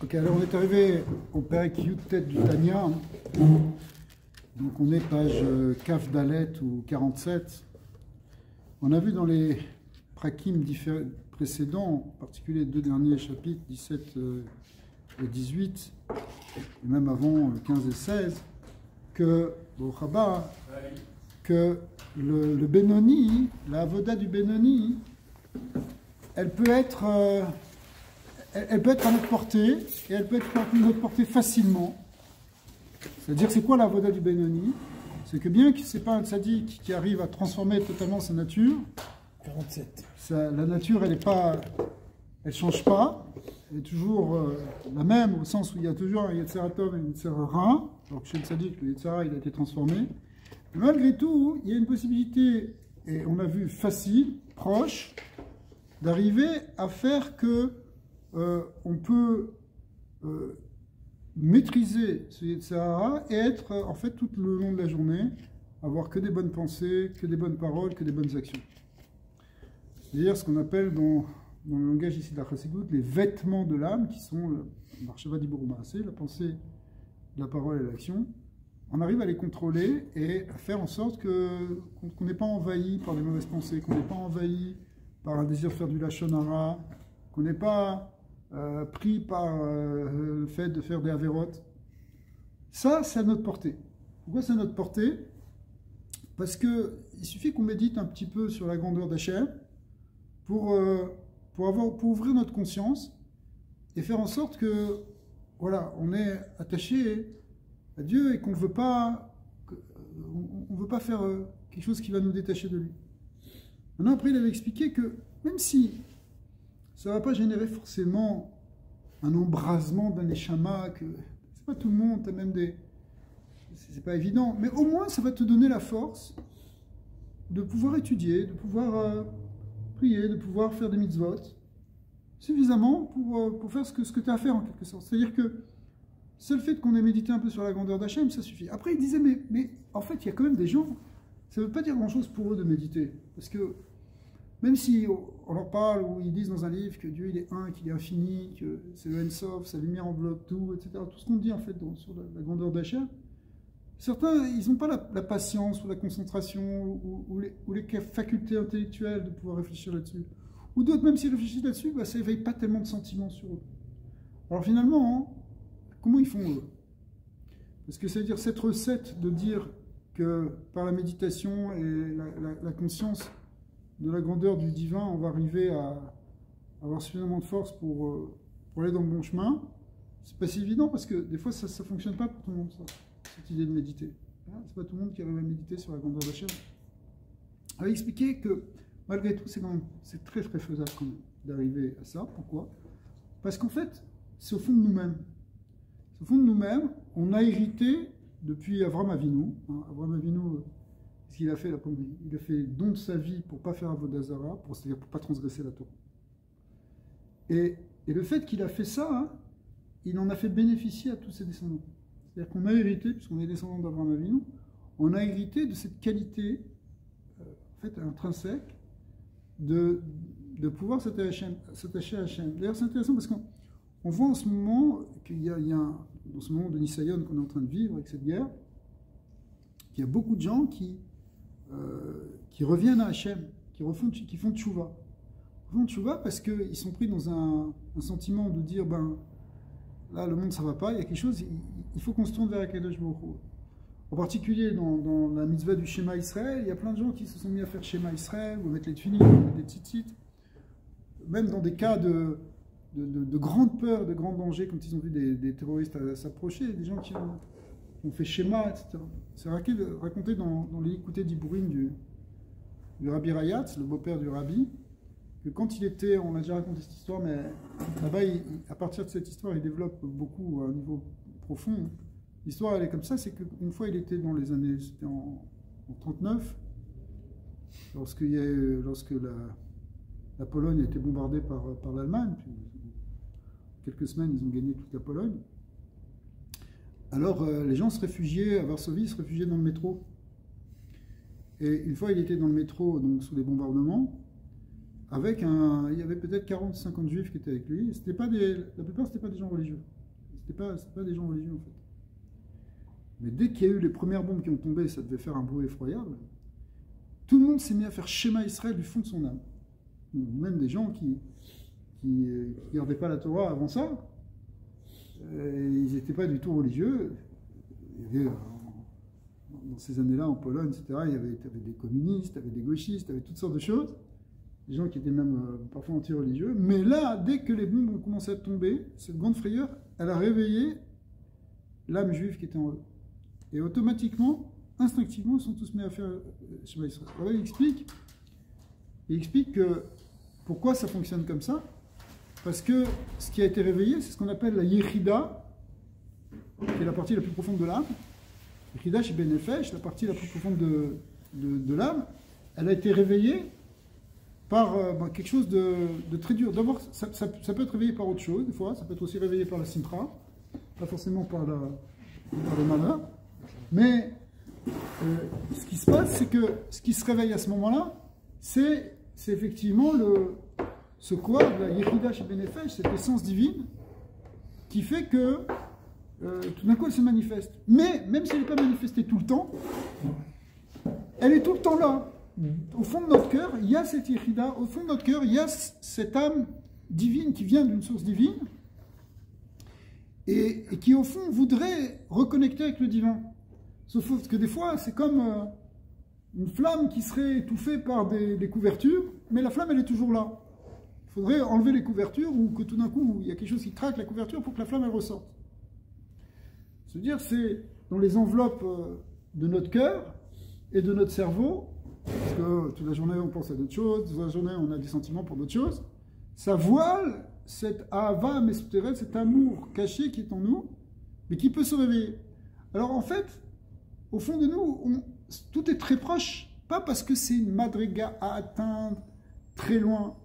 Ok, alors on est arrivé au Perek Yud-Tet du Tanya. Donc on est page Kaf Dalet ou 47. On a vu dans les prakim précédents, en particulier les deux derniers chapitres, 17 et 18, et même avant 15 et 16, que, au Rabat, que le Benoni, la avoda du Benoni, elle peut être à notre portée, et elle peut être à notre portée facilement. C'est-à-dire, c'est quoi la avoda du Benoni? C'est que bien que ce n'est pas un tzaddik qui arrive à transformer totalement sa nature, 47. La nature, elle ne change pas, elle est toujours la même, au sens où il y a toujours un Yetzer Tov et un Yetzer Ra, alors que chez le tzaddik, le Yetzer Ra, il a été transformé. Mais malgré tout, il y a une possibilité, et on l'a vu facile, proche, d'arriver à faire que on peut maîtriser ce Yetzer Hara et être en fait tout le long de la journée, avoir que des bonnes pensées, que des bonnes paroles, que des bonnes actions. C'est-à-dire ce qu'on appelle dans le langage ici de la Chassidut les vêtements de l'âme, qui sont le Marshava Dibur Maaseh, la pensée, la parole et l'action. On arrive à les contrôler et à faire en sorte qu'on n'est pas envahi par les mauvaises pensées, qu'on n'est pas envahi par un désir de faire du Lashon Hara, qu'on n'est pas pris par le fait de faire des avérotes. Ça, c'est à notre portée. Pourquoi c'est à notre portée? Parce qu'il suffit qu'on médite un petit peu sur la grandeur d'Hachem pour ouvrir notre conscience et faire en sorte que, voilà, on est attaché à Dieu et qu'on ne veut pas faire quelque chose qui va nous détacher de lui. Maintenant, après, il avait expliqué que même si ça ne va pas générer forcément un embrasement d'un neshama, que c'est pas tout le monde, t'as même des... C'est pas évident, mais au moins ça va te donner la force de pouvoir étudier, de pouvoir prier, de pouvoir faire des mitzvot, suffisamment pour faire ce que tu as à faire en quelque sorte. C'est-à-dire que seul fait qu'on ait médité un peu sur la grandeur d'Hachem, ça suffit. Après il disait, mais en fait il y a quand même des gens, ça ne veut pas dire grand-chose pour eux de méditer, parce que même si on leur parle, ou ils disent dans un livre que Dieu il est un, qu'il est infini, que c'est le Ensof, sa lumière enveloppe tout, etc. Tout ce qu'on dit en fait sur la grandeur d'Hachem, certains, ils n'ont pas la patience ou la concentration ou les facultés intellectuelles de pouvoir réfléchir là-dessus. Ou d'autres, même s'ils réfléchissent là-dessus, bah, ça n'éveille pas tellement de sentiments sur eux. Alors finalement, hein, comment ils font eux? Parce que c'est-à-dire cette recette de dire que par la méditation et la conscience de la grandeur du divin, on va arriver à avoir suffisamment de force pour aller dans le bon chemin, c'est pas si évident parce que des fois ça ne fonctionne pas pour tout le monde, ça, cette idée de méditer. C'est pas tout le monde qui arrive à méditer sur la grandeur d'Hachem. Il a expliqué que malgré tout, c'est très très faisable quand même d'arriver à ça. Pourquoi? Parce qu'en fait, c'est au fond de nous-mêmes. Au fond de nous-mêmes, on a hérité depuis Avraham Avinu. Avraham Avinu, ce qu'il a fait, il a fait don de sa vie pour ne pas faire Avodah Zara, c'est-à-dire pour ne pas transgresser la Torah. Et le fait qu'il a fait ça, hein, il en a fait bénéficier à tous ses descendants. C'est-à-dire qu'on a hérité, puisqu'on est descendant d'Avraham Avinu, on a hérité de cette qualité en fait, intrinsèque de pouvoir s'attacher à Hachem. D'ailleurs, c'est intéressant parce qu'on voit en ce moment qu'il y a dans ce moment de Nisayon qu'on est en train de vivre avec cette guerre, qu'il y a beaucoup de gens qui reviennent à Hachem, qui font tchouva. Ils font tchouva parce qu'ils sont pris dans un sentiment de dire, ben, là, le monde, ça va pas, il y a quelque chose, il faut qu'on se tourne vers Akadosh Baruch Hu. En particulier, dans la mitzvah du Shema Israël, il y a plein de gens qui se sont mis à faire Shema Israël, ou mettre les tuniques, ou mettre des tzitzit. Même dans des cas de grande peur, de grand danger, quand ils ont vu des terroristes s'approcher, des gens qui ont fait Shema, etc. C'est raconté dans les écoutés d'Ibourim du Rabbi Rayatz, le beau-père du Rabbi, que quand il était, on a déjà raconté cette histoire, mais là-bas, à partir de cette histoire, il développe beaucoup à un niveau profond. L'histoire, elle est comme ça, c'est qu'une fois, il était dans les années, c'était en 39, lorsque la Pologne a été bombardée par l'Allemagne, puis en quelques semaines, ils ont gagné toute la Pologne. Alors, les gens se réfugiaient, à Varsovie, se réfugiaient dans le métro. Et une fois, il était dans le métro, donc sous les bombardements, il y avait peut-être 40-50 juifs qui étaient avec lui. La plupart, c'était pas des gens religieux. C'était pas des gens religieux, en fait. Mais dès qu'il y a eu les premières bombes qui ont tombé, ça devait faire un bruit effroyable, tout le monde s'est mis à faire Shema Israël du fond de son âme. Même des gens qui ne gardaient pas la Torah avant ça, ils n'étaient pas du tout religieux. Il y avait, dans ces années-là, en Pologne, etc., il y avait des communistes, il y avait des gauchistes, il y avait toutes sortes de choses, des gens qui étaient même parfois anti-religieux. Mais là, dès que les bombes ont commencé à tomber, cette grande frayeur, elle a réveillé l'âme juive qui était en eux. Et automatiquement, instinctivement, ils sont tous mis à faire Shema Israël. Alors il explique que pourquoi ça fonctionne comme ça. Parce que ce qui a été réveillé, c'est ce qu'on appelle la Yechida, qui est la partie la plus profonde de l'âme. Yechida chez Benefesh, la partie la plus profonde de l'âme, elle a été réveillée par quelque chose de très dur. D'abord, ça peut être réveillé par autre chose, des fois, ça peut être aussi réveillé par la Simtra, pas forcément par le malheur. Mais ce qui se passe, c'est que ce qui se réveille à ce moment-là, c'est effectivement ce quoi, la Yechida chez Benefesh, cette essence divine, qui fait que tout d'un coup elle se manifeste. Mais même si elle n'est pas manifestée tout le temps, elle est tout le temps là. Au fond de notre cœur, il y a cette Yechida, au fond de notre cœur, il y a cette âme divine qui vient d'une source divine et qui au fond voudrait reconnecter avec le divin. Sauf que des fois, c'est comme une flamme qui serait étouffée par des couvertures, mais la flamme elle est toujours là. Il faudrait enlever les couvertures ou que tout d'un coup, il y a quelque chose qui craque la couverture pour que la flamme elle ressorte. C'est-à-dire, c'est dans les enveloppes de notre cœur et de notre cerveau, parce que toute la journée on pense à d'autres choses, toute la journée on a des sentiments pour d'autres choses, ça voile cette ahava mesputeret, cet amour caché qui est en nous, mais qui peut se réveiller. Alors en fait, au fond de nous, tout est très proche, pas parce que c'est une madriga à atteindre très loin,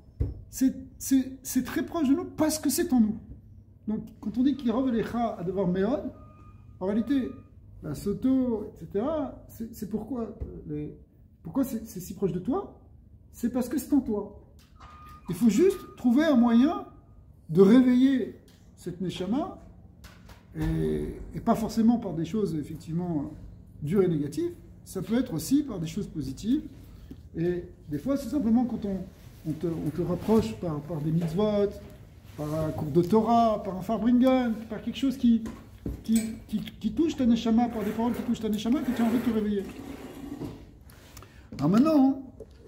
c'est très proche de nous parce que c'est en nous. Donc, quand on dit qu'il revelecha à devoir méod, en réalité, la soto, etc., c'est pourquoi c'est si proche de toi? C'est parce que c'est en toi. Il faut juste trouver un moyen de réveiller cette neshama, et pas forcément par des choses effectivement dures et négatives, ça peut être aussi par des choses positives. Et des fois, c'est simplement quand on te rapproche par des mitzvot, par un cours de Torah, par un farbringen, par quelque chose qui touche ta neshama, par des paroles qui touchent ta neshama, que tu as envie de te réveiller. Alors maintenant,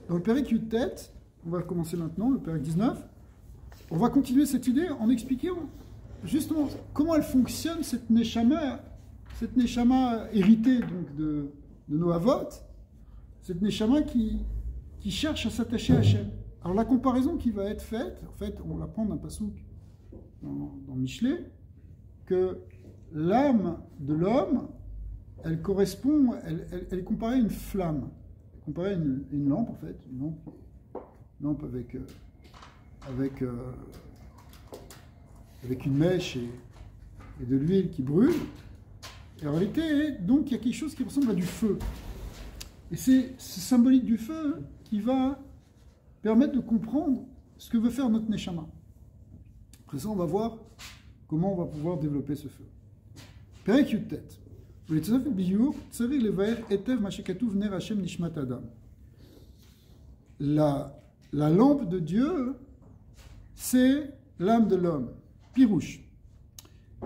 dans le Pérek Yud-Tet, on va commencer maintenant, le Pérek 19, on va continuer cette idée en expliquant justement comment elle fonctionne, cette neshama héritée donc de nos avot, cette neshama qui cherche à s'attacher à Hachem. Alors la comparaison qui va être faite, en fait, on va prendre un passouk dans Michelet, que l'âme de l'homme, elle correspond, elle est comparée à une flamme, comparée à une lampe en fait, une lampe avec une mèche et de l'huile qui brûle. Et en réalité, donc, il y a quelque chose qui ressemble à du feu. Et c'est ce symbolique du feu qui va permettre de comprendre ce que veut faire notre neshama. Après ça, on va voir comment on va pouvoir développer ce feu. Perek Yud-Tet. La lampe de Dieu, c'est l'âme de l'homme. Pirouche.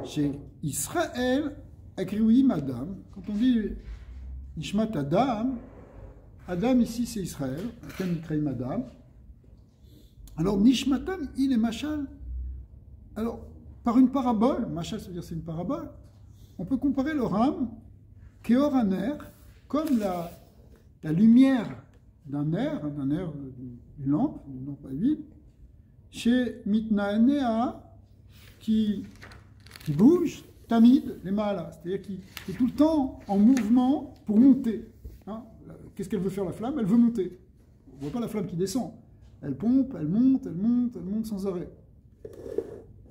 Chez Israël, Akriouim Adam, quand on dit Nishmat Adam, Adam ici c'est Israël, Akriouim Adam. Alors Nishmatam, il est machal. Alors, par une parabole, machal ça veut dire c'est une parabole, on peut comparer leur âme, Keor Aner, comme la lumière d'un air, d'une lampe à huile, chez Mitnaanea, qui bouge, Tamid, les malas, c'est-à-dire qui est tout le temps en mouvement pour monter. Hein. Qu'est-ce qu'elle veut faire la flamme? Elle veut monter. On ne voit pas la flamme qui descend. Elle pompe, elle monte sans arrêt.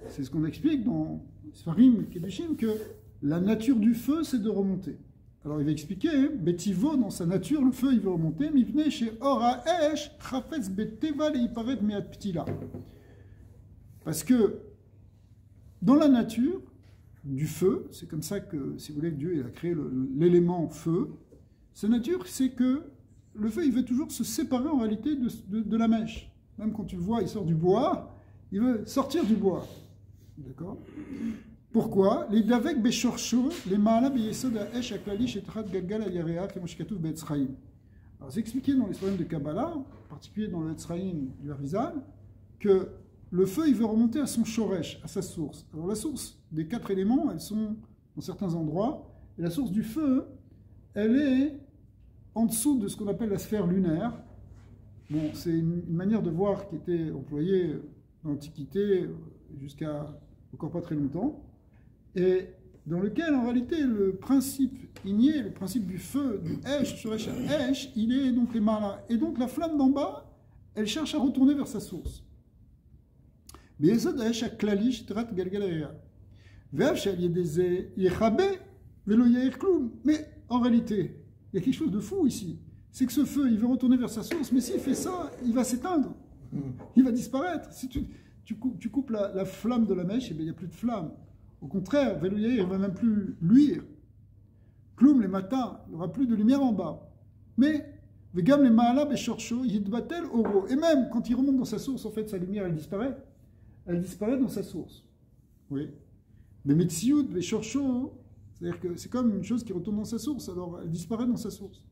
C'est ce qu'on explique dans Sfarim Kedushim, que la nature du feu, c'est de remonter. Alors il va expliquer, Betivo, dans sa nature, le feu il veut remonter, Mivne chez Ora Esh, Chafetz Beteva le Iparet Meat Ptila. Parce que dans la nature du feu, c'est comme ça que, si vous voulez, Dieu il a créé l'élément feu. Sa nature, c'est que le feu, il veut toujours se séparer en réalité de la mèche. Même quand tu le vois, il sort du bois, il veut sortir du bois. D'accord? Pourquoi? Les davek beshorcho, les ma'ala beyesod ha'esh haklali shetrat galgal ha'yarea kemo shekatuv be'etzraïm. Alors, c'est expliqué dans l'histoire de Kabbalah, en particulier dans le Etzraïm du Harizal, que le feu, il veut remonter à son shoresh, à sa source. Alors, la source des 4 éléments, elles sont dans certains endroits, et la source du feu, elle est en dessous de ce qu'on appelle la sphère lunaire. Bon, c'est une manière de voir qui était employée dans l'Antiquité jusqu'à encore pas très longtemps, et dans lequel, en réalité, le principe igné, le principe du feu, du Esh, Shoresh Esh, il est donc les malas. Et donc la flamme d'en bas, elle cherche à retourner vers sa source. Mais en réalité, il y a quelque chose de fou ici. C'est que ce feu, il veut retourner vers sa source, mais s'il fait ça, il va s'éteindre. Il va disparaître. Si tu coupes la flamme de la mèche, eh bien, il n'y a plus de flamme. Au contraire, Veloyaïr, il ne va même plus luire. Kloum, les matins, il n'y aura plus de lumière en bas. Mais, Vegam, les Ma'ala, Beshorcho, Yidbatel, Oro. Et même, quand il remonte dans sa source, en fait, sa lumière, elle disparaît. Elle disparaît dans sa source. Oui. Mais Metsioud, Beshorcho, c'est-à-dire que c'est comme une chose qui retourne dans sa source, alors elle disparaît dans sa source.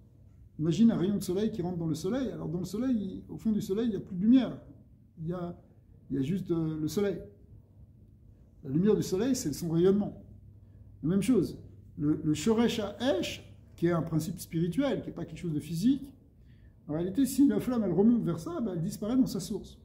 Imagine un rayon de soleil qui rentre dans le soleil. Alors, dans le soleil, au fond du soleil, il n'y a plus de lumière. Il y a juste le soleil. La lumière du soleil, c'est son rayonnement. La même chose. Le Shoresh Ha'esh, qui est un principe spirituel, qui n'est pas quelque chose de physique, en réalité, si la flamme, elle remonte vers ça, ben, elle disparaît dans sa source.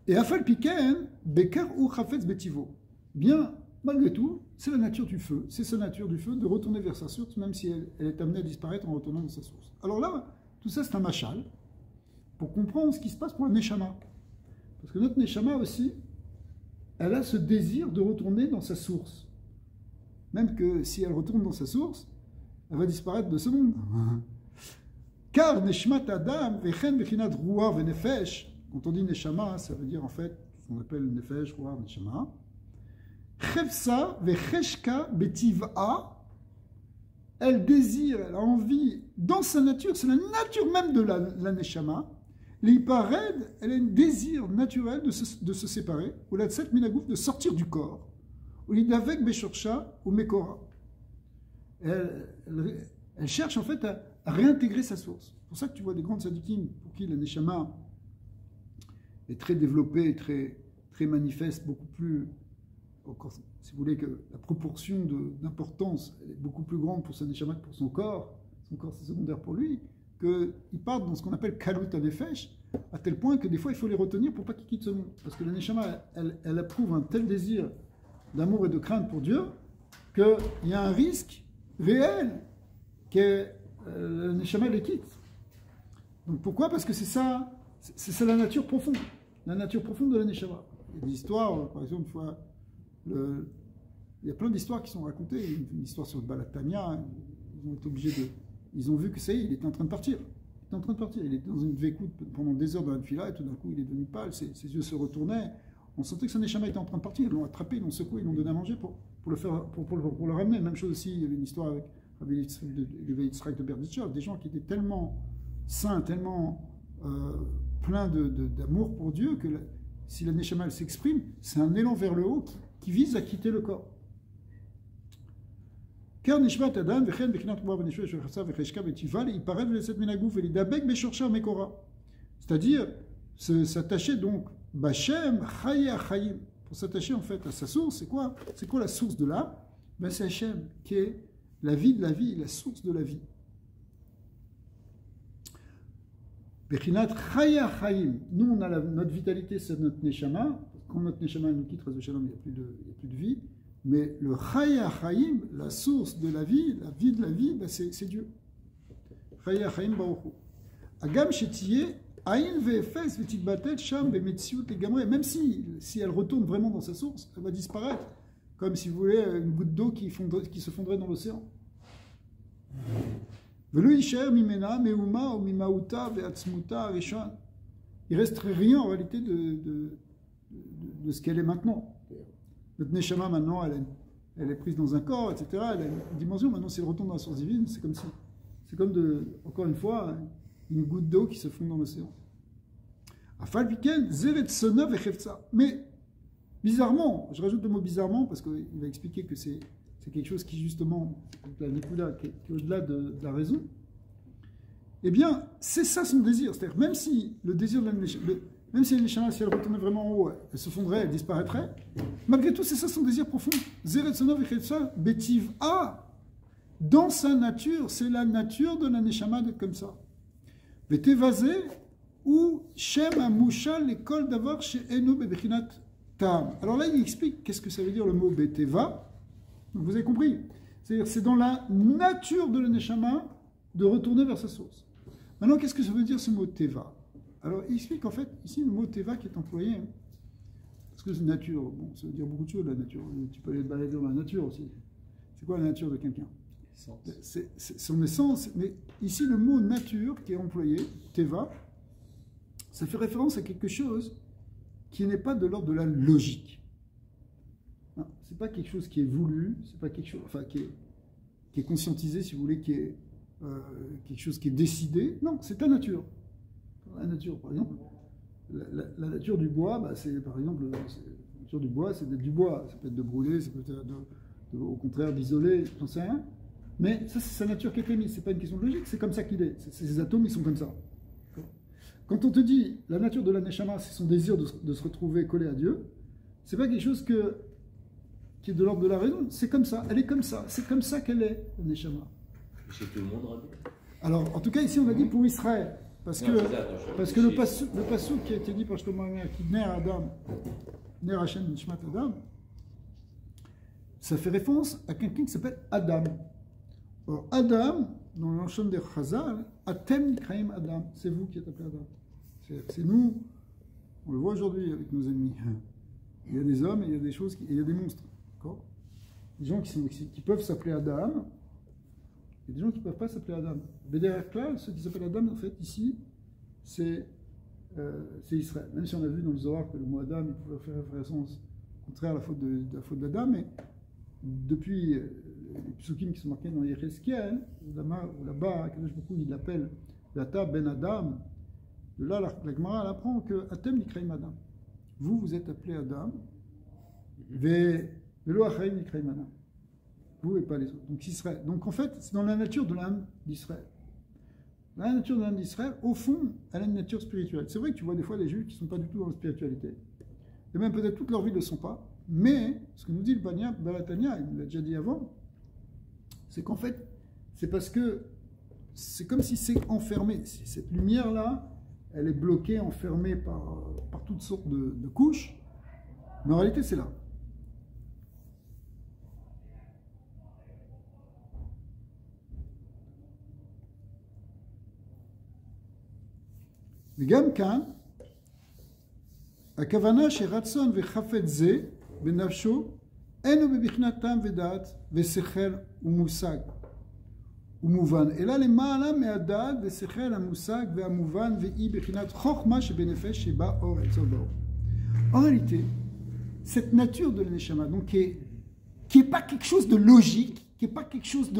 Et Afal Piken, Bekar ou Chafetz Betivo. Bien, malgré tout, c'est la nature du feu. C'est sa nature du feu de retourner vers sa source, même si elle est amenée à disparaître en retournant dans sa source. Alors là, tout ça, c'est un machal, pour comprendre ce qui se passe pour un Neshama. Parce que notre Neshama aussi, elle a ce désir de retourner dans sa source. Même que si elle retourne dans sa source, elle va disparaître de ce monde. Car Neshmat Adam, Vechen Bechinat Ruah Venefesh, quand on dit Neshama, ça veut dire en fait ce qu'on appelle Nefesh, Ruah, Neshama. Chefsa Vecheshka Betiv'a, elle désire, elle a envie, dans sa nature, c'est la nature même de la Neshama. L'Ipared, elle a un désir naturel de se séparer, ou la Tset Minagouf, de sortir du corps, ou l'Idavek Beshorcha ou Mekora. Elle cherche en fait à réintégrer sa source. C'est pour ça que tu vois des grandes sadikim pour qui la Neshama est très développée, très, très manifeste, beaucoup plus, encore, si vous voulez, que la proportion d'importance est beaucoup plus grande pour sa Neshama que pour son corps. Son corps, c'est secondaire pour lui. Qu'ils partent dans ce qu'on appelle Kalut Anefesh, à tel point que des fois il faut les retenir pour pas qu'ils quittent ce monde. Parce que la Neshama, elle approuve un tel désir d'amour et de crainte pour Dieu, qu'il y a un risque réel que la Neshama les quitte. Donc pourquoi? Parce que c'est ça la nature profonde. La nature profonde de la Neshama. Il y a des histoires, par exemple, une fois, il y a plein d'histoires qui sont racontées. Une histoire sur le Balatania, ils ont été obligés de... Ils ont vu que ça y est, il était en train de partir. Il était dans une vécoute pendant des heures dans la fila, et tout d'un coup, il est devenu pâle, ses yeux se retournaient. On sentait que son Neshama était en train de partir. Ils l'ont attrapé, ils l'ont secoué, ils l'ont donné à manger pour le ramener. Même chose aussi, il y avait une histoire avec Rabbi Yitzhak de Berditchev, des gens qui étaient tellement saints, tellement pleins d'amour pour Dieu, que si la Neshama s'exprime, c'est un élan vers le haut qui vise à quitter le corps. Car Nishmat Adam, Vechen Bechinat Ruah Veneshua Shechasa Vecheshka Betival, il paraît le set Menagouf et l'Idabek Beshorcha Mekora. C'est-à-dire s'attacher donc Bachem Chaye Achayim. Pour s'attacher en fait à sa source, c'est quoi? C'est quoi la source de l'âme? Ben c'est Hachem, qui est la vie de la vie, la source de la vie. Bechinat Chaye Achayim. Nous on a notre vitalité, c'est notre Neshama. Quand notre Neshama nous quitte, il n'y a plus de vie. Mais le Chaya Chaim, la source de la vie de la vie, ben c'est Dieu. Chaya Chaim Baruchu. Agam Shetiye, Aïn Vefes Vetitbatet Sham Bemetsiout Legamre. Même si elle retourne vraiment dans sa source, elle va disparaître. Comme si vous voulez une goutte d'eau qui se fondrait dans l'océan. Velo Isher Mimena, Meuma, ou Mimauta, Veatzmuta, Rishon. Il ne resterait rien en réalité de ce qu'elle est maintenant. Notre Neshama maintenant, elle est prise dans un corps, etc. Elle a une dimension, maintenant si elle retourne dans la source divine, c'est comme si. C'est comme, encore une fois, une goutte d'eau qui se fond dans l'océan. Afal Piken, Zeret Sona Vechefza. Mais, bizarrement, je rajoute le mot bizarrement parce qu'il va expliquer que c'est quelque chose qui, justement, la Nikuda, qui est au-delà de la raison. Eh bien, c'est ça son désir. C'est-à-dire, même si le désir de la même si Neshama, si elle retournait vraiment en haut, elle se fondrait, elle disparaîtrait, malgré tout, c'est ça son désir profond. Zeret Sona Vechefza, Betiv A. Dans sa nature, c'est la nature de la Neshama d'être comme ça. Vetevazé ou Shem Amushal l'école d'avoir chez Eno Bebechinat Tam. Alors là, il explique qu'est-ce que ça veut dire le mot Beteva. Donc vous avez compris. C'est-à-dire, c'est dans la nature de la Neshama de retourner vers sa source. Maintenant, qu'est-ce que ça veut dire ce mot Teva? Alors, il explique en fait, ici, le mot Teva qui est employé, parce que c'est nature, bon, ça veut dire beaucoup de choses, la nature. Tu peux aller te balader dans la nature aussi. C'est quoi la nature de quelqu'un? C'est son essence, mais ici le mot nature qui est employé, Teva, ça fait référence à quelque chose qui n'est pas de l'ordre de la logique. C'est pas quelque chose qui est voulu, c'est pas quelque chose, enfin qui est conscientisé, si vous voulez, qui est quelque chose qui est décidé. Non, c'est ta nature. La nature, par exemple, la nature du bois, bah, c'est par exemple, la nature du bois, c'est d'être du bois. Ça peut être de brûler, ça peut être au contraire d'isoler, j'en sais rien. Mais ça, c'est sa nature qui est émise, c'est pas une question de logique, c'est comme ça qu'il est. Ces atomes, ils sont comme ça. Quand on te dit la nature de la Neshama, c'est son désir de se retrouver collé à Dieu, c'est pas quelque chose qui est de l'ordre de la raison, c'est comme ça, elle est comme ça, c'est comme ça qu'elle est, la Neshama. C'est tout le monde, Rabbi. Alors, en tout cas, ici, on a dit pour Israël, parce que le passou qui a été dit par Shlomo Amer, qui Ner Adam, Ner Hashem Nishmat Adam, ça fait référence à quelqu'un qui s'appelle Adam. Or, Adam, dans l'enchant des Chazal, Atem Nikraim Adam, c'est vous qui êtes appelé Adam. C'est nous, on le voit aujourd'hui avec nos ennemis. Il y a des hommes et il y a des choses, et il y a des monstres. D'accord? Des gens qui peuvent s'appeler Adam, et des gens qui ne peuvent pas s'appeler Adam. Bederach Klal, ceux qui s'appellent Adam, en fait, ici, c'est Israël. Même si on a vu dans le Zohar que le mot Adam, il pouvait faire référence au contraire à la faute d'Adam, mais depuis les psukim qui sont marqués dans Yechezkiel, là-bas, il l'appelle Lata ben Adam. De là, la Gemara elle apprend que Atem Nikraim Adam. Vous êtes appelé Adam, Velo Achaim Nikraim Adam. Vous et pas les autres. Donc Israël. Donc en fait, c'est dans la nature de l'âme d'Israël. La nature de l'âme d'Israël, au fond, elle a une nature spirituelle. C'est vrai que tu vois des fois des Juifs qui ne sont pas du tout dans la spiritualité. Et même peut-être toute leur vie ne le sont pas. Mais, ce que nous dit le Balatania, il nous l'a déjà dit avant, c'est qu'en fait, c'est parce que c'est comme si c'est enfermé. Cette lumière-là, elle est bloquée, enfermée par toutes sortes de couches. Mais en réalité, c'est là. וגם כאן, הכוונה שרצון וחפץ זה בנפשו אינו בבחינת טעם ודעת ושכל ומושג ומובן, אלא למעלה מהדעת ושכל המושג והמובן והיא בחינת חוכמה שבנפש שבה אור אצל באור. En réalité, cette nature de l'Neshama, donc qui est pas quelque chose de logique, qui est pas quelque chose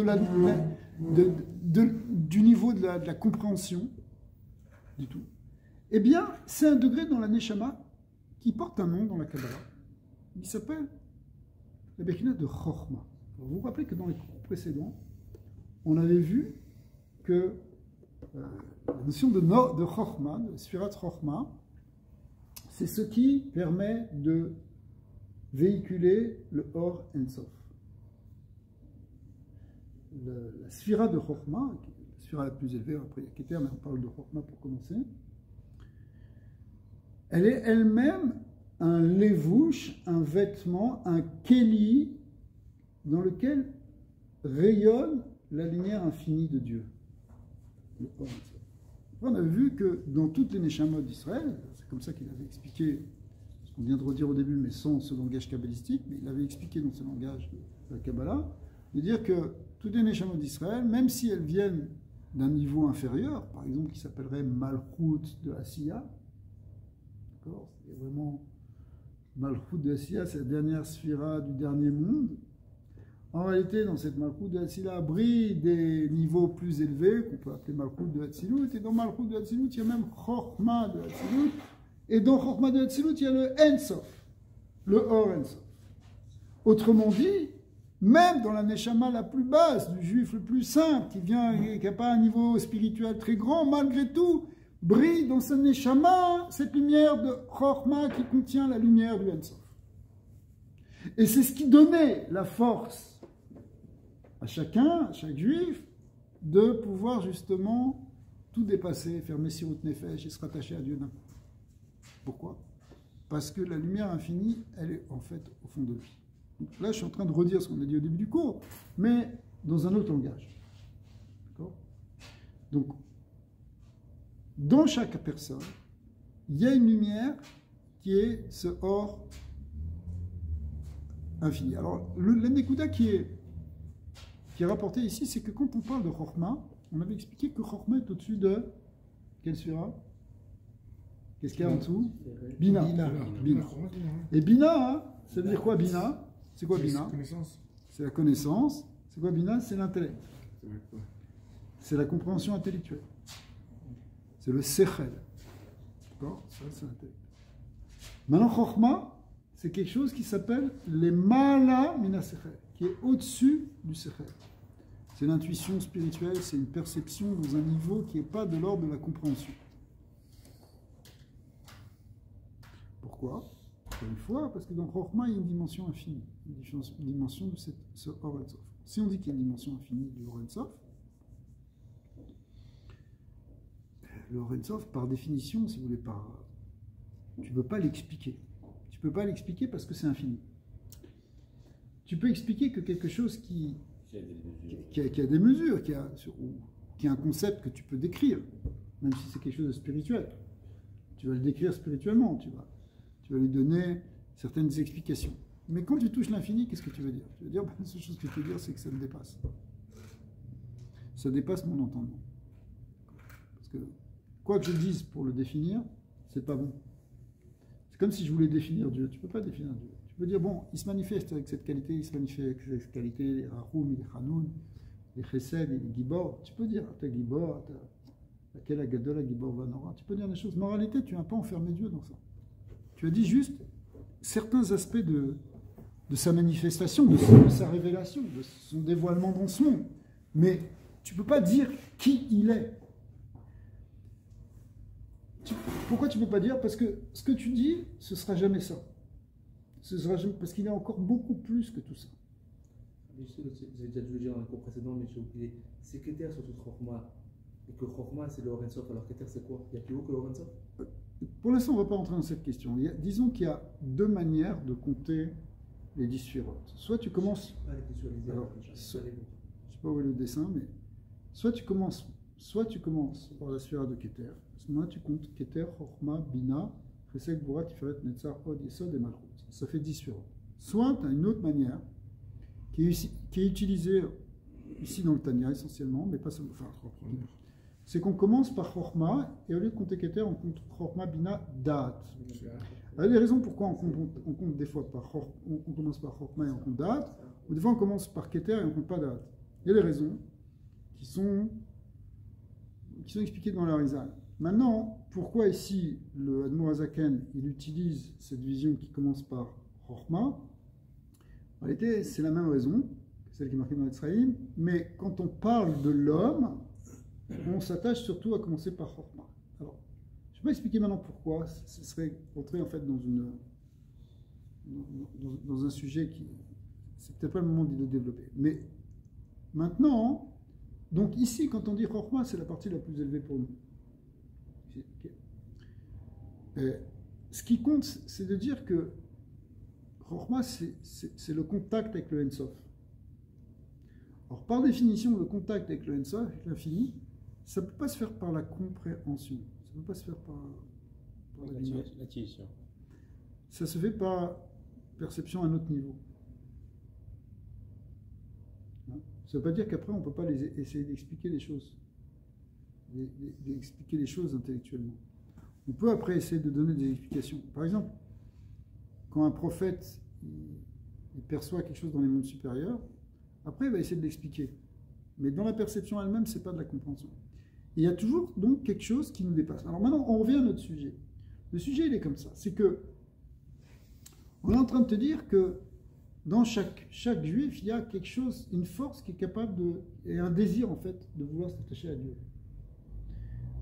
du niveau de la compréhension du tout. Eh bien, c'est un degré dans la Neshama qui porte un nom dans la Kabbalah. Il s'appelle la Bechina de Chochma. Vous vous rappelez que dans les cours précédents, on avait vu que la notion de Chochma, de Sfirat Chochma, c'est ce qui permet de véhiculer le Or Ensof. La Sphira de Chochma, la Sphira la plus élevée, après il y a Keter, mais on parle de Chochma pour commencer, elle est elle-même un levouche, un vêtement, un keli dans lequel rayonne la lumière infinie de Dieu. On a vu que dans toutes les Neshamot d'Israël, c'est comme ça qu'il avait expliqué, ce qu'on vient de redire au début, mais sans ce langage kabbalistique, mais il avait expliqué dans ce langage de la Kabbalah, C'est-à-dire que toutes les Neshamot d'Israël, même si elles viennent d'un niveau inférieur, par exemple qui s'appellerait Malchut de Asiya, d'accord, c'est vraiment Malchut de Asiya, c'est la dernière sphira du dernier monde. En réalité, dans cette Malchut de Asiya brillent des niveaux plus élevés, qu'on peut appeler Malchut de Hatzilut, et dans Malchut de Hatzilut, il y a même Chorma de Hatzilut, et dans Chorma de Hatzilut, il y a le Ensof, le Or Ensof. Autrement dit, même dans la Neshama la plus basse, du juif le plus simple, qui n'a pas un niveau spirituel très grand, malgré tout, brille dans sa Neshama cette lumière de Chorma qui contient la lumière du Ensof. Et c'est ce qui donnait la force à chacun, à chaque juif, de pouvoir justement tout dépasser, faire Messirut Nefesh et se rattacher à Dieu d'un coup. Pourquoi? Parce que la lumière infinie, elle est en fait au fond de lui. Donc là, je suis en train de redire ce qu'on a dit au début du cours, mais dans un autre langage. D'accord? Donc, dans chaque personne, il y a une lumière qui est ce or infini. Alors, le Nekuda qui est rapporté ici, c'est que quand on parle de Chorma, on avait expliqué que Chorma est au-dessus de quelle sphira? Qu'est-ce qu'il y a en dessous? Bina. Bina. Et Bina, hein, ça veut dire quoi Bina? C'est quoi Bina? C'est la connaissance. C'est quoi Bina? C'est l'intellect. C'est la compréhension intellectuelle. C'est le Sechel. D'accord? Ça, c'est l'intellect. Maintenant, Chorma, c'est quelque chose qui s'appelle les Mala Mina Sechel, qui est au-dessus du Sechel. C'est l'intuition spirituelle, c'est une perception dans un niveau qui n'est pas de l'ordre de la compréhension. Pourquoi? Encore une fois, parce que dans Chorma, il y a une dimension infinie, une dimension de ce Or Ensof. Si on dit qu'il y a une dimension infinie du Or Ensof, le Or Ensof, par définition, si vous voulez, tu ne peux pas l'expliquer. Tu ne peux pas l'expliquer parce que c'est infini. Tu peux expliquer que quelque chose qui a des mesures, qui a un concept que tu peux décrire, même si c'est quelque chose de spirituel. Tu vas le décrire spirituellement, tu vas lui donner certaines explications. Mais quand tu touches l'infini, qu'est-ce que tu veux dire? Tu veux dire, la seule chose que tu veux dire, c'est que ça me dépasse. Ça dépasse mon entendement. Parce que, quoi que je dise pour le définir, c'est pas bon. C'est comme si je voulais définir Dieu. Tu peux pas définir Dieu. Tu peux dire, bon, il se manifeste avec cette qualité, il se manifeste avec cette qualité, les Rachoum, les Hanoun, les Chesed, et les Gibor. Tu peux dire, t'as Gibor, t'as quel Agadola, Gibor, Vanora. Tu peux dire des choses. Mais en réalité, tu n'as pas enfermé Dieu dans ça. Tu as dit juste certains aspects de sa manifestation, de sa révélation, de son dévoilement dans ce monde. Mais tu ne peux pas dire qui il est. Pourquoi tu ne peux pas dire? Parce que ce que tu dis, ce ne sera jamais ça. Ce sera jamais, parce qu'il y a encore beaucoup plus que tout ça. Vous avez déjà dû le dire dans le cours précédent, mais j'ai oublié. C'est Keter sur toute Chorma. Et que Chorma, c'est le Or Ensof. Alors Keter, c'est quoi? Il y a plus haut que le Or Ensof? Pour l'instant, on ne va pas entrer dans cette question. Disons qu'il y a deux manières de compter les 10 suivantes. Soit tu commences... Alors, je ne sais pas où est le dessin, mais soit tu commences par la sphère de Keter. À ce moment-là, tu comptes Keter, Chorma, Bina, Chesed, Gvura, Tiferet, Netzar, Od, Yesod et Malchut. Ça fait 10 suivantes. Soit tu as une autre manière qui est utilisée ici dans le Tanya essentiellement, mais pas seulement. Enfin, c'est qu'on commence par Chorma, et au lieu de compter Keter, on compte Chorma, Bina, Da'at. Il y a des raisons pourquoi on compte des fois par on commence par Chorma et on compte Da'at, ou des fois on commence par Keter et on ne compte pas Da'at. Il y a des raisons qui sont expliquées dans l'Arizal. Maintenant, pourquoi ici le Admor Hazaken il utilise cette vision qui commence par Chorma? En réalité, c'est la même raison que celle qui est marquée dans l'Etzraïm, mais quand on parle de l'homme, on s'attache surtout à commencer par Chorma. Alors, je ne vais pas expliquer maintenant pourquoi, ce serait entrer en fait dans un sujet qui, c'est peut-être pas le moment de le développer. Mais maintenant, donc ici, quand on dit Chorma, c'est la partie la plus élevée pour nous. Ce qui compte, c'est de dire que Chorma, c'est le contact avec le Ensof. Alors, par définition, le contact avec le Ensof, avec l'infini, ça ne peut pas se faire par la compréhension. Ça ne peut pas se faire par l'intuition. Ça se fait par perception à un autre niveau. Hein? Ça ne veut pas dire qu'après, on ne peut pas essayer d'expliquer les choses. D'expliquer les choses intellectuellement. On peut après essayer de donner des explications. Par exemple, quand un prophète il perçoit quelque chose dans les mondes supérieurs, après il va essayer de l'expliquer. Mais dans la perception elle-même, ce n'est pas de la compréhension. Et il y a toujours donc quelque chose qui nous dépasse. Alors maintenant, on revient à notre sujet. Le sujet, il est comme ça. C'est que on est en train de te dire que dans chaque juif, il y a quelque chose, une force qui est capable de... et un désir en fait de vouloir s'attacher à Dieu.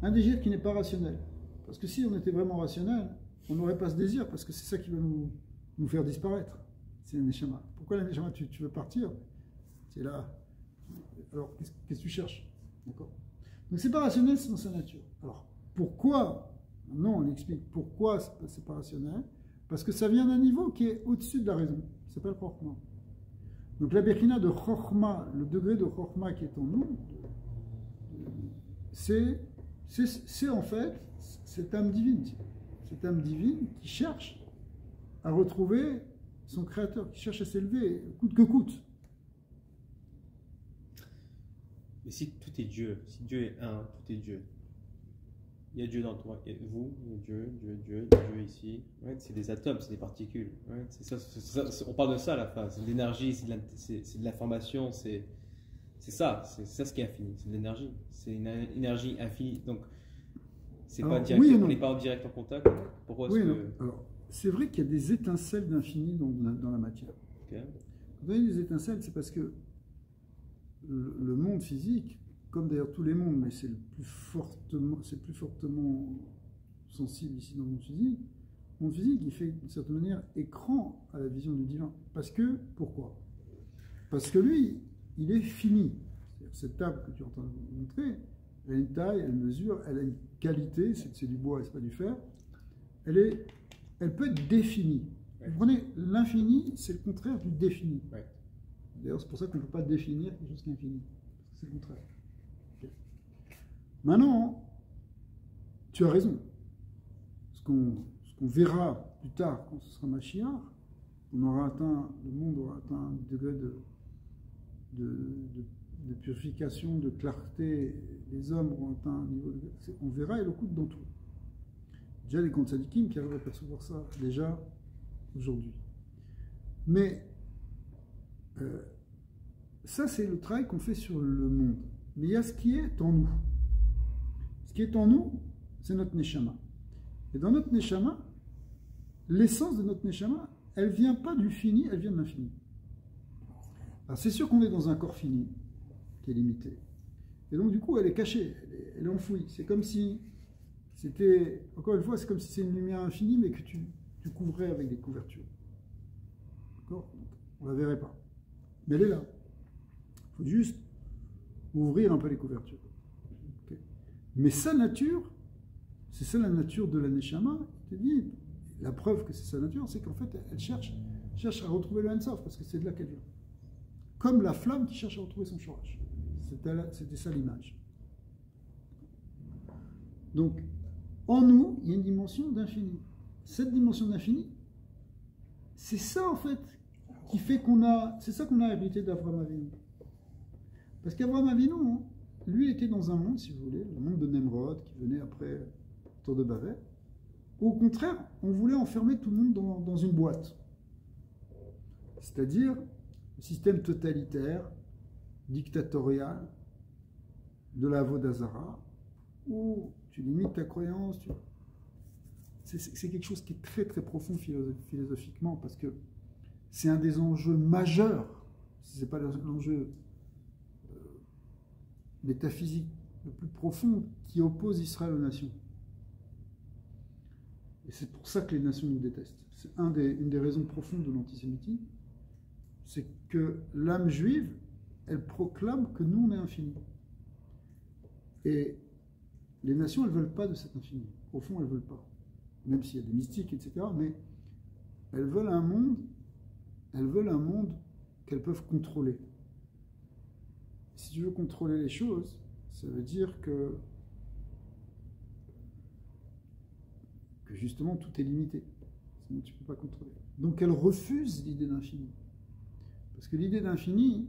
Un désir qui n'est pas rationnel. Parce que si on était vraiment rationnel, on n'aurait pas ce désir, parce que c'est ça qui va nous faire disparaître. C'est le Neshama. Pourquoi le Neshama, tu veux partir? C'est là. Alors, qu'est-ce que tu cherches? D'accord? Donc, c'est pas rationnel, c'est dans sa nature. Alors, pourquoi? Non, on explique pourquoi c'est pas rationnel. Parce que ça vient d'un niveau qui est au-dessus de la raison. Ça s'appelle Chokhmah. Donc, la Bechina de Chokhmah, le degré de Chokhmah qui est en nous, c'est en fait cette âme divine. Cette âme divine qui cherche à retrouver son créateur, qui cherche à s'élever, coûte que coûte. Mais si tout est Dieu, si Dieu est un, tout est Dieu. Il y a Dieu dans toi, il y a vous, il y a Dieu ici. Ouais, c'est des atomes, c'est des particules. Ouais, c'est ça, on parle de ça à la fin. C'est de l'énergie, c'est de l'information, c'est ça ce qui est infini, c'est de l'énergie. C'est une énergie infinie. Donc, c'est pas direct, oui, on n'est pas en direct en contact. Pourquoi est-ce que... Alors, c'est vrai qu'il y a des étincelles d'infini dans la matière. Okay. Quand on dit des étincelles, c'est parce que le monde physique, comme d'ailleurs tous les mondes, mais c'est plus fortement sensible ici dans le monde physique, il fait d'une certaine manière écran à la vision du divin. Parce que, pourquoi? Parce que lui, il est fini. Cette table que tu es en train de montrer, elle a une taille, elle mesure, elle a une qualité, c'est du bois et c'est pas du fer. Elle peut être définie. Ouais. Vous comprenez, l'infini, c'est le contraire du défini. Ouais. D'ailleurs, c'est pour ça qu'on ne peut pas définir quelque chose qui est infini. C'est le contraire. Okay. Maintenant, tu as raison. Ce qu'on verra plus tard, quand ce sera Mashiach, le monde aura atteint un degré de purification, de clarté, les hommes auront atteint un niveau de... On verra et le coup dans tout. Déjà les grands tzadikim qui arrivent à percevoir ça déjà aujourd'hui. Mais ça c'est le travail qu'on fait sur le monde. Mais il y a ce qui est en nous. Ce qui est en nous, c'est notre neshama. Et dans notre neshama, l'essence de notre neshama, elle ne vient pas du fini, elle vient de l'infini. Alors c'est sûr qu'on est dans un corps fini, qui est limité. Et donc du coup, elle est cachée, elle est enfouie. C'est comme si c'était, encore une fois, c'est comme si c'est une lumière infinie, mais que tu couvrais avec des couvertures. D'accord? On ne la verrait pas. Mais elle est là. Il faut juste ouvrir un peu les couvertures. Okay. Mais sa nature, c'est ça la nature de la Neshama, je te dis, la preuve que c'est sa nature, c'est qu'en fait, elle cherche à retrouver le Ensof, parce que c'est de là qu'elle vient. Comme la flamme qui cherche à retrouver son shorash. C'était ça l'image. Donc, en nous, il y a une dimension d'infini. Cette dimension d'infini, c'est ça en fait qui fait c'est ça qu'on a hérité d'Avraham Avinu. Parce qu'Avraham Avinu, lui, était dans un monde, si vous voulez, le monde de Nemrod, qui venait après le tour de Babel. Au contraire, on voulait enfermer tout le monde dans une boîte. C'est-à-dire le système totalitaire, dictatorial, de la Avodah Zarah, où tu limites ta croyance. C'est quelque chose qui est très très profond philosophiquement, parce que c'est un des enjeux majeurs, si ce n'est pas l'enjeu métaphysique le plus profond qui oppose Israël aux nations. Et c'est pour ça que les nations nous détestent. C'est une des raisons profondes de l'antisémitisme, c'est que l'âme juive, elle proclame que nous, on est infini. Et les nations, elles ne veulent pas de cet infini. Au fond, elles ne veulent pas. Même s'il y a des mystiques, etc. Mais elles veulent un monde qu'elles peuvent contrôler. Si tu veux contrôler les choses, ça veut dire que justement tout est limité. Sinon tu ne peux pas contrôler. Donc elles refusent l'idée d'infini. Parce que l'idée d'infini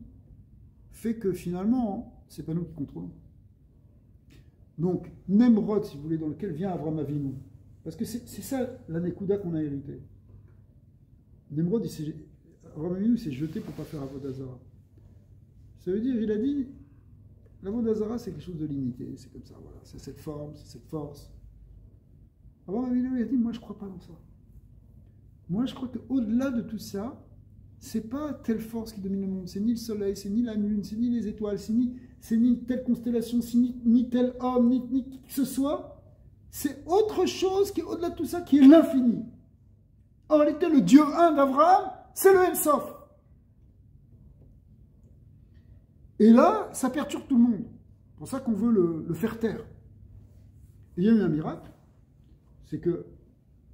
fait que finalement, c'est pas nous qui contrôlons. Donc, Nemrod, si vous voulez, dans lequel vient Avraham Avinu, parce que c'est ça la Nekuda qu'on a hérité. Nemrod, Avraham Avinu s'est jeté pour ne pas faire Avodah Zarah. Ça veut dire, il a dit, l'Avodah Zarah, c'est quelque chose de limité, c'est comme ça, voilà, c'est cette forme, c'est cette force. Avraham Avinu, il a dit, moi je ne crois pas dans ça. Moi je crois qu'au-delà de tout ça, c'est pas telle force qui domine le monde, c'est ni le soleil, c'est ni la lune, c'est ni les étoiles, c'est ni telle constellation, c'est ni tel homme, ni qui que ce soit. C'est autre chose qui est au-delà de tout ça, qui est l'infini. En réalité, le Dieu un d'Abraham, c'est le En-Sof. Et là, ça perturbe tout le monde. C'est pour ça qu'on veut le faire taire. Et il y a eu un miracle, c'est que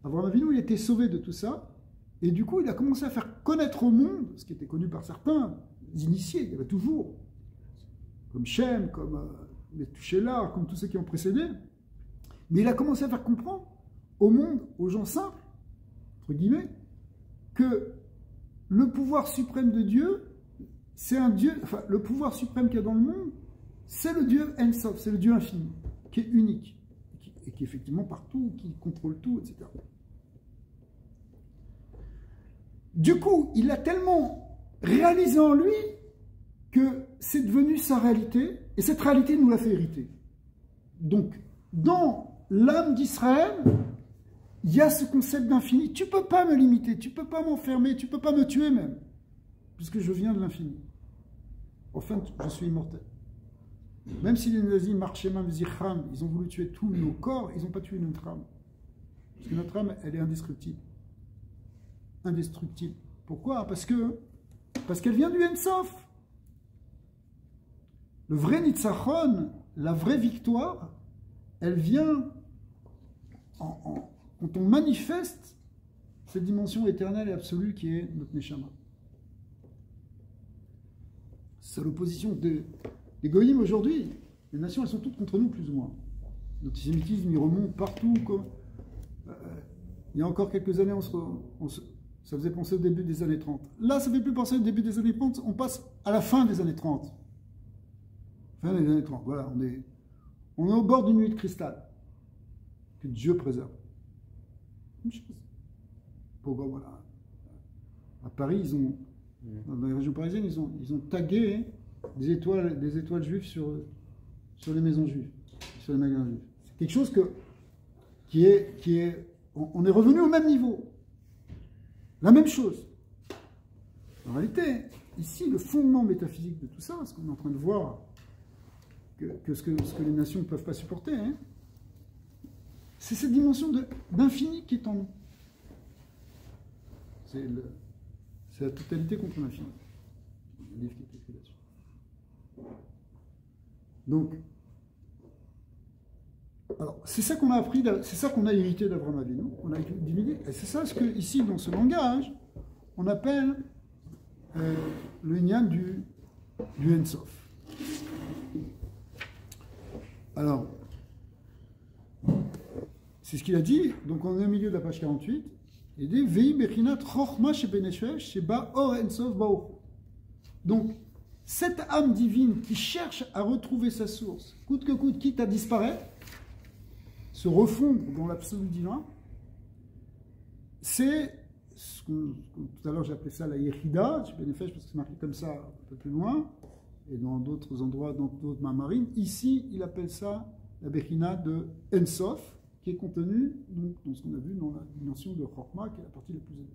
Abraham Avinu, il était sauvé de tout ça, et du coup, il a commencé à faire connaître au monde, ce qui était connu par certains initiés, il y avait toujours, comme Shem, comme Methuselah, comme tous ceux qui ont précédé, mais il a commencé à faire comprendre au monde, aux gens simples, entre guillemets, que le pouvoir suprême de Dieu, c'est un Dieu, enfin, le pouvoir suprême qu'il y a dans le monde, c'est le Dieu En-Sof, c'est le Dieu infini, qui est unique, et qui est effectivement partout, qui contrôle tout, etc. Du coup, il a tellement réalisé en lui que c'est devenu sa réalité, et cette réalité nous l'a fait hériter. Donc, dans l'âme d'Israël, il y a ce concept d'infini. Tu ne peux pas me limiter, tu ne peux pas m'enfermer, tu ne peux pas me tuer même, puisque je viens de l'infini. Enfin, je suis immortel. Même si les nazis Marchemam Zichram, ils ont voulu tuer tous nos corps, ils n'ont pas tué notre âme. Parce que notre âme, elle est indestructible. Indestructible. Pourquoi? Parce qu'elle vient du En-Sof. Le vrai Nitzachon, la vraie victoire, elle vient quand on manifeste cette dimension éternelle et absolue qui est notre Neshama. C'est l'opposition des Goïm aujourd'hui. Les nations, elles sont toutes contre nous, plus ou moins. L'antisémitisme, il remonte partout. Il y a encore quelques années, ça faisait penser au début des années 30. Là, ça ne fait plus penser au début des années 30, on passe à la fin des années 30. Fin des années 30, voilà, on est au bord d'une nuit de cristal. Que Dieu préserve. Une chose. Pourquoi, voilà. À Paris, dans les régions parisiennes, ils ont tagué des étoiles juives sur les maisons juives, sur les magasins juifs. C'est quelque chose qui est, on est revenu au même niveau. La même chose. En réalité, ici, le fondement métaphysique de tout ça, ce qu'on est en train de voir, ce que les nations ne peuvent pas supporter, hein, c'est cette dimension d'infini qui est en nous. C'est la totalité contre l'infini. Le livre qui est écrit là-dessus. Donc, alors, c'est ça qu'on a appris, c'est ça qu'on a hérité d'Avraham Avinu. On a divisé, et c'est ça ce que, ici, dans ce langage, on appelle le Inyan du En-Sof. Alors, c'est ce qu'il a dit, donc on est au milieu de la page 48, il dit Vei Bechinat Chochma Shebeneshvesh Sheba Or En-Sof Baoch. Donc, cette âme divine qui cherche à retrouver sa source, coûte que coûte, quitte à disparaître, se refondre dans l'absolu divin, c'est ce que tout à l'heure j'ai appelé ça la Yechida, Shebeneshvesh parce que c'est marqué comme ça un peu plus loin, et dans d'autres endroits, dans d'autres mamarines. Ici, il appelle ça la Bechina de En-Sof, qui est contenue donc, dans ce qu'on a vu dans la dimension de Chokhmah, qui est la partie la plus élevée.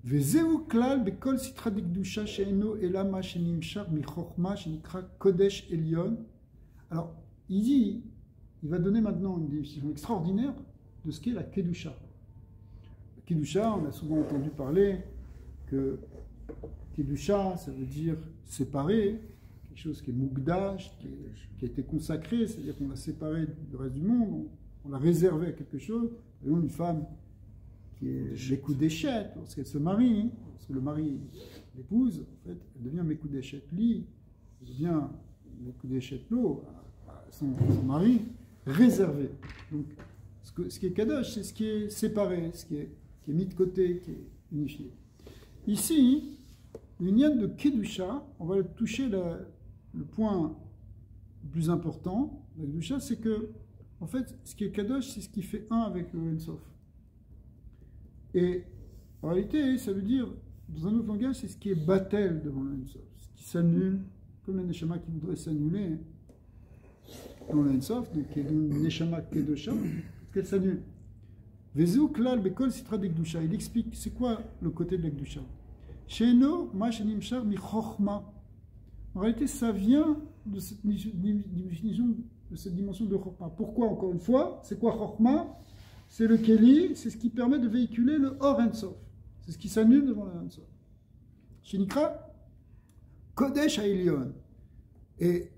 Vezeu klal bekol sitra dikdusha she'eno elama shenimshar mi Chokhmah shenikra kodesh elyon. Alors, il va donner maintenant une définition extraordinaire de ce qu'est la Kedusha. La Kedusha, on a souvent entendu parler que Kedusha, ça veut dire séparé, quelque chose qui est Mugdash, qui a été consacré, c'est-à-dire qu'on l'a séparé du reste du monde, on l'a réservé à quelque chose. Par exemple, une femme qui est Mekoudeshet, lorsqu'elle se marie, lorsque le mari l'épouse, en fait, elle devient Mekoudeshet li, elle devient Mekoudeshet lo, à son mari, réservé. Donc, ce qui est Kadosh, c'est ce qui est séparé, ce qui est mis de côté, qui est unifié. Ici, l'union de Kedusha, on va toucher le point le plus important de la Kedusha, c'est que, en fait, ce qui est Kadosh, c'est ce qui fait un avec le Ensof. Et en réalité, ça veut dire, dans un autre langage, c'est ce qui est Batel devant le Ensof, ce qui s'annule, comme le Neshama qui voudrait s'annuler dans le Ensof, donc qui est le Neshama Kedosha, parce qu'elle s'annule. Vezou klal bekol sitra de Kedusha. Il explique c'est quoi le côté de la Kedusha. Sheno ma shenimshar mi chochma. En réalité, ça vient de cette définition, de cette dimension de chochma. Pourquoi, encore une fois, c'est quoi chochma? C'est le keli, c'est ce qui permet de véhiculer le or ensof. C'est ce qui s'annule devant le ensof. Shenikra kodesh haïlion. Et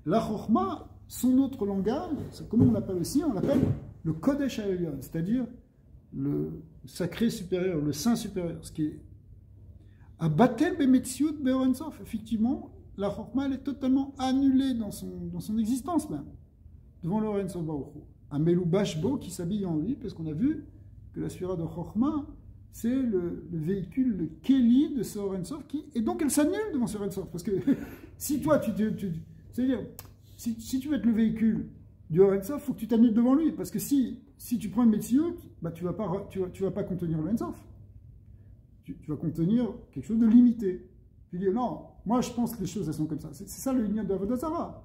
la chochma, son autre langage, c'est comment on l'appelle aussi? On l'appelle le kodesh haïlion, c'est-à-dire le sacré supérieur, le saint supérieur, ce qui est à batel bemetziut beorensof. Effectivement, la chokma elle est totalement annulée dans son existence même, devant le Orensof Baruch Hu. Un Melou Bashbo qui s'habille en lui, parce qu'on a vu que la sphira de chokma c'est le véhicule, le keli de ce Orensof, et donc elle s'annule devant ce Orensof. Parce que si toi, c'est-à-dire, si tu veux être le véhicule du Orensof, il faut que tu t'annules devant lui, parce que si tu prends une Metziut, bah, tu vas pas contenir le Ensof. Tu vas contenir quelque chose de limité. Tu dis, non, moi je pense que les choses elles sont comme ça. C'est ça le lien de Avodah Zarah.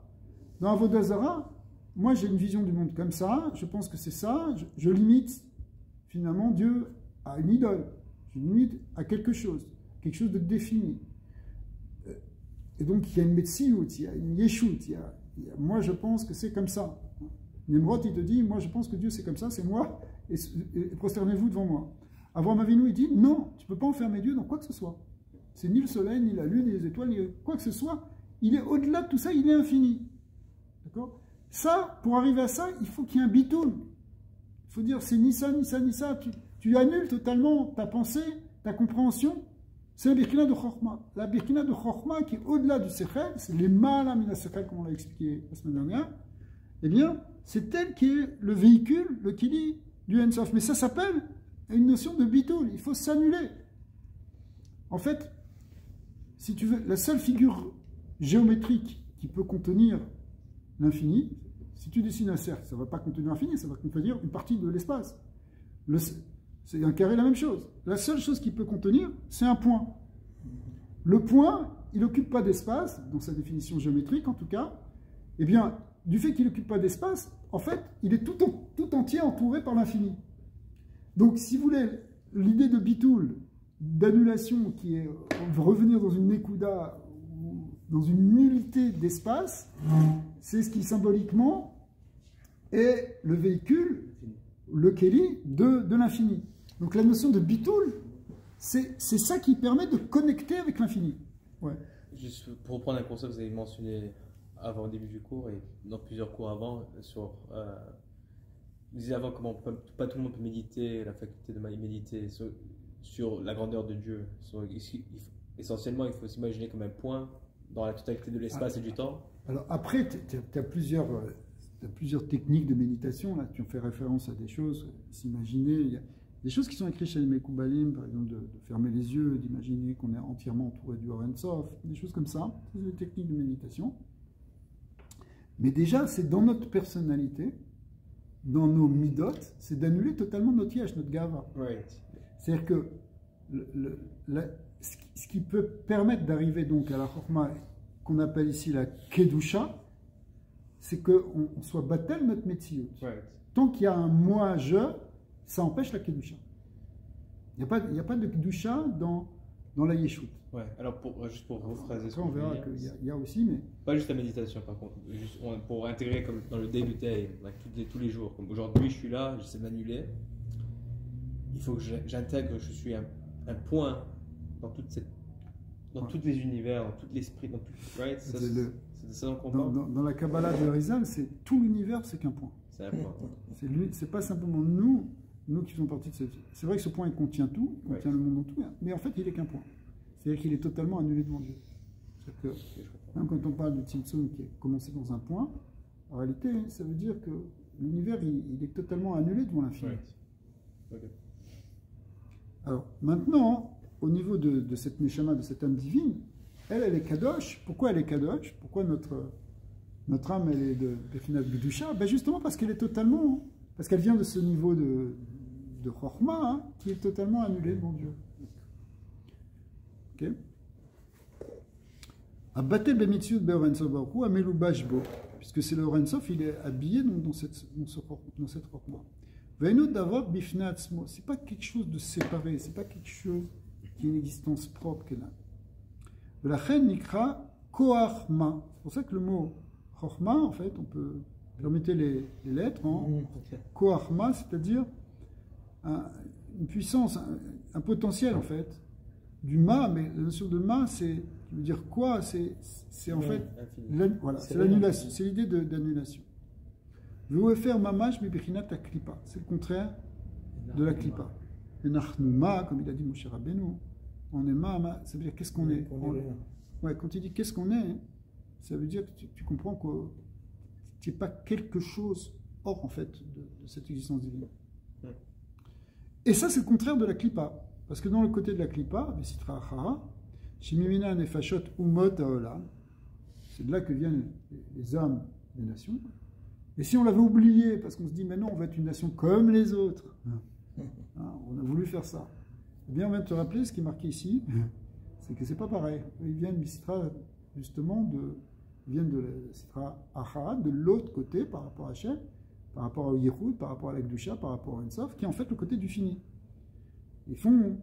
Dans Avodah Zarah, moi j'ai une vision du monde comme ça, je pense que c'est ça, je limite finalement Dieu à une idole, je limite à quelque chose de défini. Et donc il y a une Metsiout, il y a une Yeshut, moi je pense que c'est comme ça. Nimrod il te dit, moi je pense que Dieu c'est comme ça, c'est moi, et prosternez-vous devant moi. Avraham Avinu, il dit, non, tu ne peux pas enfermer Dieu dans quoi que ce soit. C'est ni le soleil, ni la lune, ni les étoiles, ni quoi que ce soit. Il est au-delà de tout ça, il est infini. D'accord? Ça, pour arriver à ça, il faut qu'il y ait un bitoul. Il faut dire, c'est ni ça, ni ça, ni ça. Tu annules totalement ta pensée, ta compréhension. C'est la birkina de Chorma. La birkina de Chorma qui est au-delà du Sechel, c'est les malam mina Sechel, comme on l'a expliqué la semaine dernière. Eh bien, c'est elle qui est le véhicule, le kili du Ensof. Mais ça s'appelle une notion de bitoul, il faut s'annuler. En fait, si tu veux, la seule figure géométrique qui peut contenir l'infini, si tu dessines un cercle, ça ne va pas contenir l'infini, ça va contenir une partie de l'espace. C'est un carré, la même chose. La seule chose qui peut contenir, c'est un point. Le point, il n'occupe pas d'espace, dans sa définition géométrique en tout cas. Eh bien, du fait qu'il n'occupe pas d'espace, en fait, il est tout entier entouré par l'infini. Donc, si vous voulez, l'idée de bitoul, d'annulation, qui est revenir dans une nekuda, dans une nullité d'espace, c'est ce qui symboliquement est le véhicule, le keli de l'infini. Donc, la notion de bitoul, c'est ça qui permet de connecter avec l'infini. Ouais. Juste pour reprendre un concept que vous avez mentionné avant le début du cours et dans plusieurs cours avant sur vous disiez avant comment pas tout le monde peut méditer, la faculté de méditer sur la grandeur de Dieu. Essentiellement, il faut s'imaginer comme un point dans la totalité de l'espace et du temps. Alors après, tu as plusieurs techniques de méditation. Là, tu en fais référence à des choses, s'imaginer. Il y a des choses qui sont écrites chez les Mekoubalim, par exemple de fermer les yeux, d'imaginer qu'on est entièrement entouré du Or Ensof, des choses comme ça. C'est des techniques de méditation. Mais déjà, c'est dans notre personnalité, dans nos midot, c'est d'annuler totalement notre yesh, notre gava. Right. C'est-à-dire que ce qui peut permettre d'arriver donc à la chokma qu'on appelle ici la kedusha, c'est qu'on soit battel notre metziut. Right. Tant qu'il y a un moi-je, ça empêche la kedusha. Il n'y a pas de kedusha dans la yeshut. Ouais, alors juste pour rephraser ce on verra qu'il y a aussi, mais... Pas juste la méditation par contre, juste pour intégrer comme dans le day to day, tous les jours. Comme aujourd'hui je suis là, j'essaie d'annuler. Il faut que j'intègre que je suis un point dans tous les univers, dans tout l'esprit, dans tout... Right? C'est ça qu'on parle. Dans la Kabbalah de Rizal, c'est tout l'univers, c'est qu'un point. C'est un point. C'est pas simplement nous qui faisons partie de cette... C'est vrai que ce point, il contient tout, il contient le monde en tout, mais en fait, il n'est qu'un point. C'est-à-dire qu'il est totalement annulé devant Dieu. Que, même quand on parle du Tzimtzum qui est commencé dans un point, en réalité, ça veut dire que l'univers, il est totalement annulé devant l'infini. Right. Okay. Alors, maintenant, au niveau de cette Neshama, de cette âme divine, elle est Kadosh. Pourquoi elle est Kadosh? Pourquoi notre âme, elle est de Befhinat B'Kedusha? Ben justement parce qu'elle est totalement, parce qu'elle vient de ce niveau de Chokhmah, hein, qui est totalement annulé, mon Dieu. Ok? Abatel Bemitsiut Be'Oren Sof Baruch Hu Amelu Bashbo, puisque c'est le Oren Sof, il est habillé dans cette Chokhmah. Ve'enu Davot Bifnei Atzmo, c'est pas quelque chose de séparé, c'est pas quelque chose qui a une existence propre qu'elle a. V'lachen Nikra Koachma, c'est pour ça que le mot Chokhmah, en fait, on peut permettre les lettres en Koachma, c'est-à-dire une puissance, un potentiel, en fait, du ma, mais la notion de ma, c'est veut dire quoi? C'est en fait, voilà, c'est l'annulation, c'est l'idée d'annulation. V'uefer mamash bibechinat aklipa, c'est le contraire de la klipa. Et nachnuma, comme il a dit Moshe Rabbeinu, on est ma, ça veut dire qu'est-ce qu'on est. Ouais, quand il dit qu'est-ce qu'on est, ça veut dire que tu comprends que tu n'es pas quelque chose hors en fait de cette existence divine. Et ça, c'est le contraire de la klipa. Parce que dans le côté de la klipa, Vesitra Achara, Shemimina Nefashot Umot Haolam, c'est de là que viennent les âmes des nations. Et si on l'avait oublié, parce qu'on se dit, mais non, on va être une nation comme les autres, on a voulu faire ça. Eh bien, on vient de te rappeler ce qui est marqué ici, c'est que c'est pas pareil. Ils viennent Vesitra, justement, viennent de Vesitra Achara, de l'autre côté, par rapport à Hachem, par rapport au Yehoud, par rapport à l'Akdusha, par rapport à Ensof, qui est en fait le côté du fini. Ils font.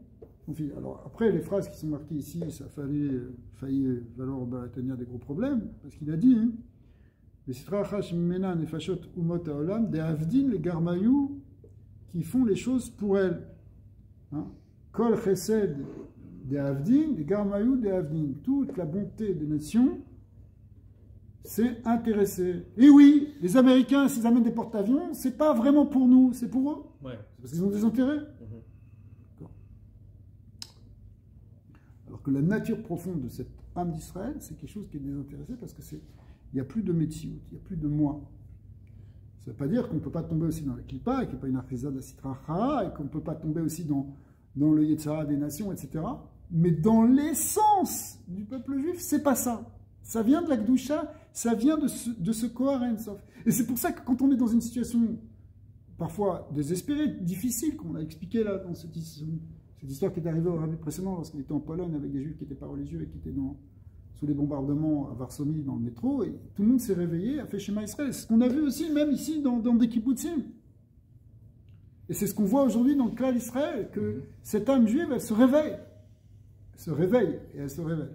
Alors après, les phrases qui sont marquées ici, ça a failli valoir tenir des gros problèmes, parce qu'il a dit les avdin, les garmayou, qui font les choses pour elles. Kol chesed des avdin, les garmayou des avdin. Toute la bonté des nations s'est intéressée. Et oui, les Américains, s'ils amènent des porte-avions, c'est pas vraiment pour nous, c'est pour eux. Ouais. C'est parce qu'ils ont des intérêts. Alors que la nature profonde de cette âme d'Israël, c'est quelque chose qui est désintéressé parce que il n'y a plus de métiout, il n'y a plus de moi. Ça ne veut pas dire qu'on ne peut pas tomber aussi dans la Klippa, et qu'il n'y a pas une archisa de la Sitra Achara, et qu'on ne peut pas tomber aussi dans le Yetzara des nations, etc. Mais dans l'essence du peuple juif, c'est pas ça. Ça vient de la Gdusha, ça vient de ce Kohar Ensof. Et c'est pour ça que quand on est dans une situation parfois désespérée, difficile, comme on a expliqué là dans cette histoire qui est arrivée au rabbi précédent lorsqu'il était en Pologne avec des juifs qui n'étaient pas religieux et qui étaient sous les bombardements à Varsovie dans le métro, et tout le monde s'est réveillé, a fait Shema Israël. C'est ce qu'on a vu aussi, même ici, dans des kibbutzim. Et c'est ce qu'on voit aujourd'hui dans le clan d'Israël, que cette âme juive, elle se réveille. Elle se réveille, et elle se réveille.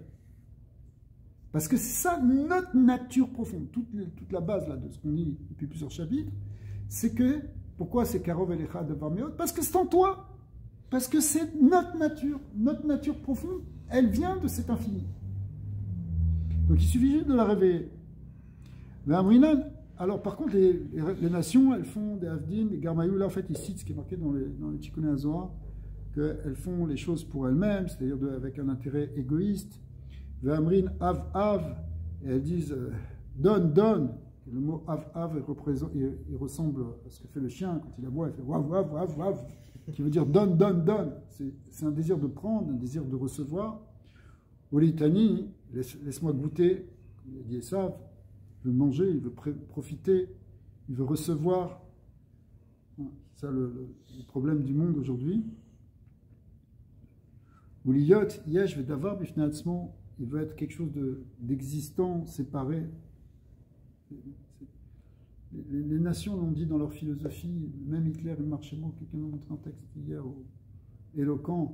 Parce que c'est ça, notre nature profonde, toute la base là, de ce qu'on dit depuis plusieurs chapitres, c'est que, pourquoi c'est Karov Elecha de Varmeot? Parce que c'est en toi. Parce que c'est notre nature profonde, elle vient de cet infini. Donc il suffit juste de la réveiller. Mais Amrinan, alors par contre, les nations, elles font des Avdin, des Garmayou, là en fait, ils citent ce qui est marqué dans les Tikkuné Hazohar, qu'elles font les choses pour elles-mêmes, c'est-à-dire avec un intérêt égoïste. Amrin, Av, et elles disent donne, donne. Et le mot Av, il ressemble à ce que fait le chien quand il aboie, il fait wav, wav, wav, wav, qui veut dire donne, donne, donne. C'est un désir de prendre, un désir de recevoir. Olitani, laisse-moi goûter, il a dit Esav, il veut manger, il veut profiter, il veut recevoir. C'est ça le problème du monde aujourd'hui. Ouliyot, yesh vedavar bifnei atzmo, il veut être quelque chose d'existant, séparé. Les nations l'ont dit dans leur philosophie, même Hitler, il marchait mot, quelqu'un m'a montré un texte hier éloquent,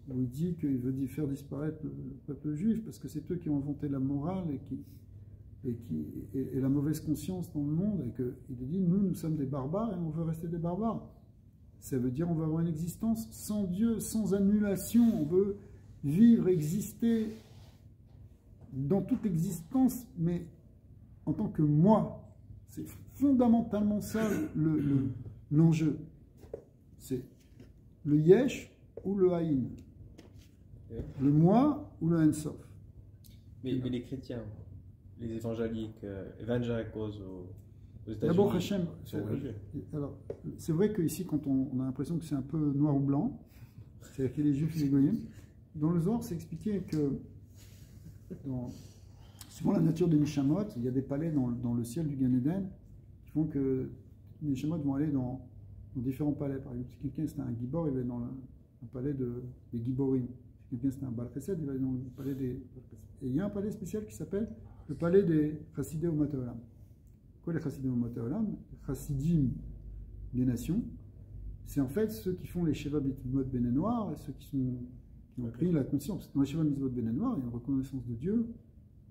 où il dit qu'il veut faire disparaître le peuple juif, parce que c'est eux qui ont inventé la morale et la mauvaise conscience dans le monde, et qu'il dit, nous sommes des barbares et on veut rester des barbares. Ça veut dire on veut avoir une existence sans Dieu, sans annulation, on veut vivre, exister dans toute existence, mais en tant que moi. C'est fondamentalement ça l'enjeu. C'est le yesh ou le haïn. Le moi ou le ensof. Mais les chrétiens, les évangéliques, évangélicos aux États-Unis, d'abord, Hachem, alors, c'est vrai qu'ici, quand on a l'impression que c'est un peu noir ou blanc, c'est-à-dire qu'il y a les juifs et les goyim, dans le Zohar, c'est expliqué que suivant la nature des Neshamot, il y a des palais dans le ciel du Gan Eden qui font que les Neshamot vont aller dans différents palais. Par exemple, si quelqu'un c'était un Gibor, il va aller dans un palais des Giborim. Si quelqu'un c'était un Baal Chesed, il va aller dans le palais des Baal Chesed. Et il y a un palais spécial qui s'appelle le palais des Chassidé Umat Haolam. Quoi les Chassidé Umat Haolam? Les Chassidim des nations, c'est en fait ceux qui font les Sheva Mitzvot Bnei Noir et ceux qui ont pris la conscience. Dans les Sheva Mitzvot Bnei Noir, il y a une reconnaissance de Dieu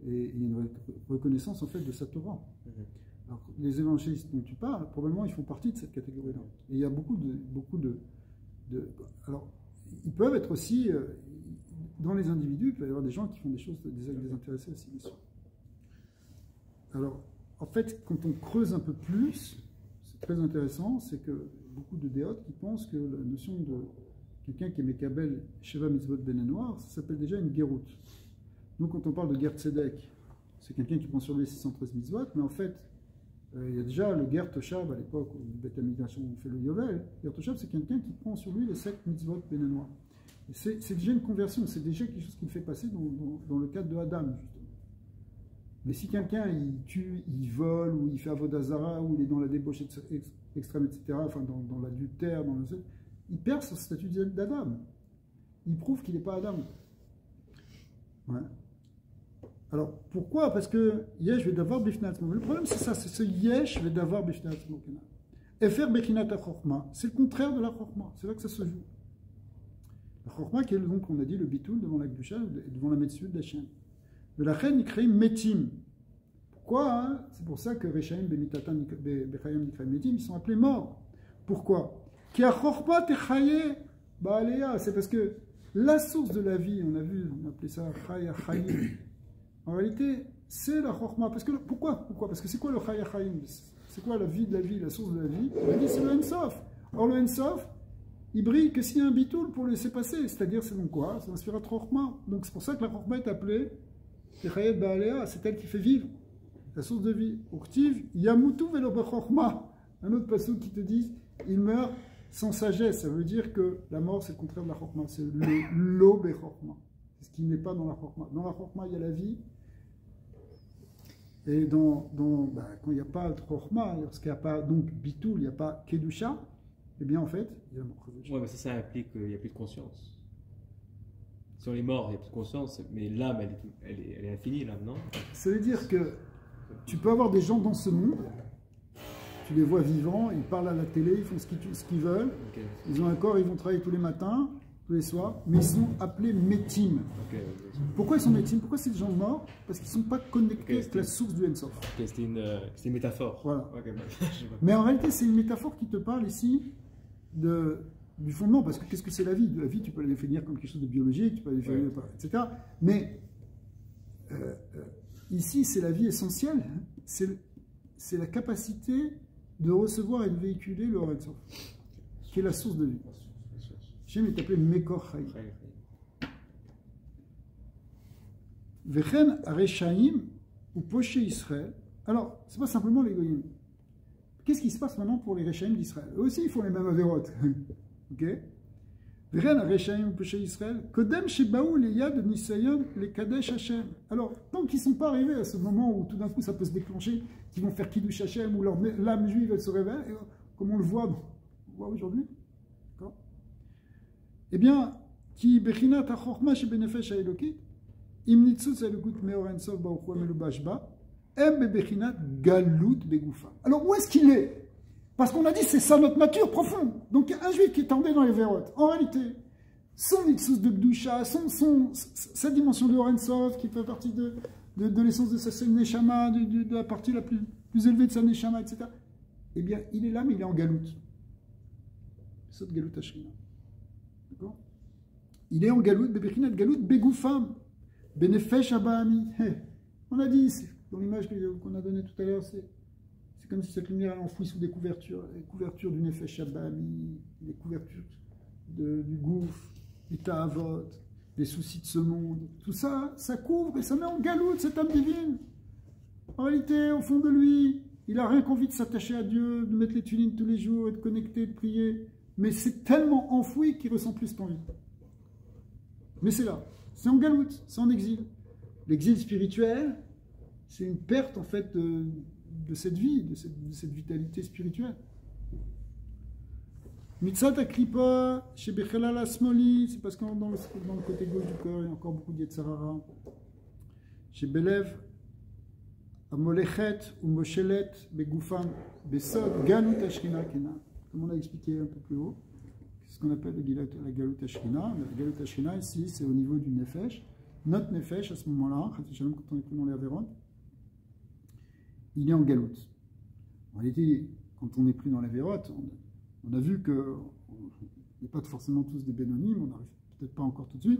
et il y a une reconnaissance en fait de sa Torah. Alors, les évangélistes dont tu parles, probablement ils font partie de cette catégorie-là. Et il y a beaucoup de alors, ils peuvent être aussi dans les individus, il peut y avoir des gens qui font des choses, des actes désintéressés aussi, bien sûr. Alors, en fait, quand on creuse un peu plus, c'est très intéressant, c'est que beaucoup de déotes qui pensent que la notion de quelqu'un qui est Mekabel Sheva Mitzvot Bnei Noir, ça s'appelle déjà une Gerout. Donc, quand on parle de Ger Tzedek, c'est quelqu'un qui prend sur lui 613 mitzvot, mais en fait, il y a déjà le Ger Toshav à l'époque où le Beth Amikdash fait le Yovel. Ger Toshav, c'est quelqu'un qui prend sur lui les 7 mitzvot Bnei Noir. C'est déjà une conversion, c'est déjà quelque chose qu'il fait passer dans le cadre de Adam, justement. Mais si quelqu'un il tue, il vole, ou il fait Avodah Zara, ou il est dans la débauche extrême, etc., enfin dans l'adultère, il perd son statut d'Adam. Il prouve qu'il n'est pas Adam. Ouais. Alors, pourquoi? Parce que Yesh veut d'avoir Bifnat. Le problème, c'est ça, c'est ce Yesh veut d'avoir Bifnat. Et faire Bechinat Chorma, c'est le contraire de la Chorma. C'est là que ça se joue. La Chorma, qui est donc, on a dit, le Bitoul devant la Gdusha, devant la Metziut d'Hachem. De la reine, il crée Metim. Pourquoi hein? C'est pour ça que Rechaim, Bemitatan, Bechayim, Nikraim Metim, ils sont appelés morts. Pourquoi? Qui a Chorma Techaye Baalea. C'est parce que la source de la vie, on a vu, on appelait ça Chaya Chayim. En réalité, c'est la Chorma. Parce que, pourquoi? Parce que c'est quoi le Chaya Chayim? C'est quoi la vie de la vie, la source de la vie? On a dit c'est le Ensof. Or le Ensof, il brille que s'il y a un bitoul pour le laisser passer. C'est-à-dire, c'est donc quoi? C'est l'inspirat Chorma. Donc c'est pour ça que la Chorma est appelée Techayet Baalea, c'est elle qui fait vivre, la source de vie. Urtiv, Yamutu velo bechorma. Un autre passage qui te dit, il meurt sans sagesse. Ça veut dire que la mort, c'est le contraire de la Chorma. C'est l'eau bechorma. C'est ce qui n'est pas dans la Chorma. Dans la Chorma, il y a la vie. Et quand il n'y a pas de Chorma, lorsqu'il n'y a pas donc Bitoul, il n'y a pas Kedusha, eh bien en fait, il y a la mort. Oui, mais ça implique qu'il n'y a plus de conscience. Sur les morts, il n'y a plus de conscience, mais l'âme, elle est infinie, l'âme, non? Ça veut dire que tu peux avoir des gens dans ce monde, tu les vois vivants, ils parlent à la télé, ils font ce qu'ils veulent, okay. Ils ont un corps, ils vont travailler tous les matins, tous les soirs, mais ils sont appelés métim. Okay. Pourquoi ils sont métim? Pourquoi c'est des gens morts? Parce qu'ils ne sont pas connectés avec la source du Ensof. Okay, c'est une métaphore. Voilà. Okay, mais en réalité, c'est une métaphore qui te parle ici du fondement, parce que qu'est-ce que c'est la vie? La vie, tu peux la définir comme quelque chose de biologique, tu peux la définir, etc. Mais ici, c'est la vie essentielle, c'est la capacité de recevoir et de véhiculer le Or Ensof, qui est la source de vie. Shem est appelé Mekor Chayim. Vechen Areshaim ou Poché Israël. Alors, c'est pas simplement les Goyim. Qu'est-ce qui se passe maintenant pour les Reshaim d'Israël? Eux aussi, ils font les mêmes avérotes. Ok? Vechen Areshaim ou Poché Israël. Kodem Shebaou les Yad Nisayon les Kadesh Hashem. Alors, tant qu'ils ne sont pas arrivés à ce moment où tout d'un coup ça peut se déclencher, qu'ils vont faire Kiddush Hashem, où l'âme juive elle se réveille, comme on le voit aujourd'hui. Eh bien, qui bechinat ha-chorma she-benefesh ha-elokit, im nitzutz ha-elokut me'or ensof baruch hu ha-melubash ba, em be-bechinat galut begufa. Alors, où est-ce qu'il est? Parce qu'on a dit, c'est ça notre nature profonde. Donc, un juif qui est tombé dans les vérotes, en réalité, son nitzutz de Gdusha, sa dimension de Or Ensof, qui fait partie de l'essence de sa neshama, de la partie la plus élevée de sa neshama, etc. Eh bien, il est là, mais il est en galut. C'est de galut ha-shrina. Il est en galout, bebechinat galout, begoufam, benefesh abami. On a dit, dans l'image qu'on a donnée tout à l'heure, c'est comme si cette lumière elle enfouie sous des couvertures, les couvertures du nefesh abami, les couvertures du gouffre, du ta'avot, des soucis de ce monde. Tout ça, ça couvre et ça met en galout cette âme divine. En réalité, au fond de lui, il n'a rien qu'envie de s'attacher à Dieu, de mettre les tulines tous les jours, et de connecter, de prier. Mais c'est tellement enfoui qu'il ressent plus cette envie. Mais c'est là. C'est en galoute, c'est en exil. L'exil spirituel, c'est une perte en fait de cette vie, de cette vitalité spirituelle. Mitzat aklipa, chez Bechelal Asmoli, c'est parce que dans le côté gauche du corps, il y a encore beaucoup d'Yetzarara. Chez Belev, Amolechet ou Moshelet, Begoufan, Besod, Galut Ashrina Kena. Comme on l'a expliqué un peu plus haut, c'est ce qu'on appelle la Galut Ashrina. La Galut Ashrina, ici, c'est au niveau du Nefesh. Notre Nefesh, à ce moment-là, quand on est pris dans les Avéron, il est en galoute. En réalité, quand on est pris dans la Vérote, on a vu que on n'est pas forcément tous des bénonymes, on n'arrive peut-être pas encore tout de suite.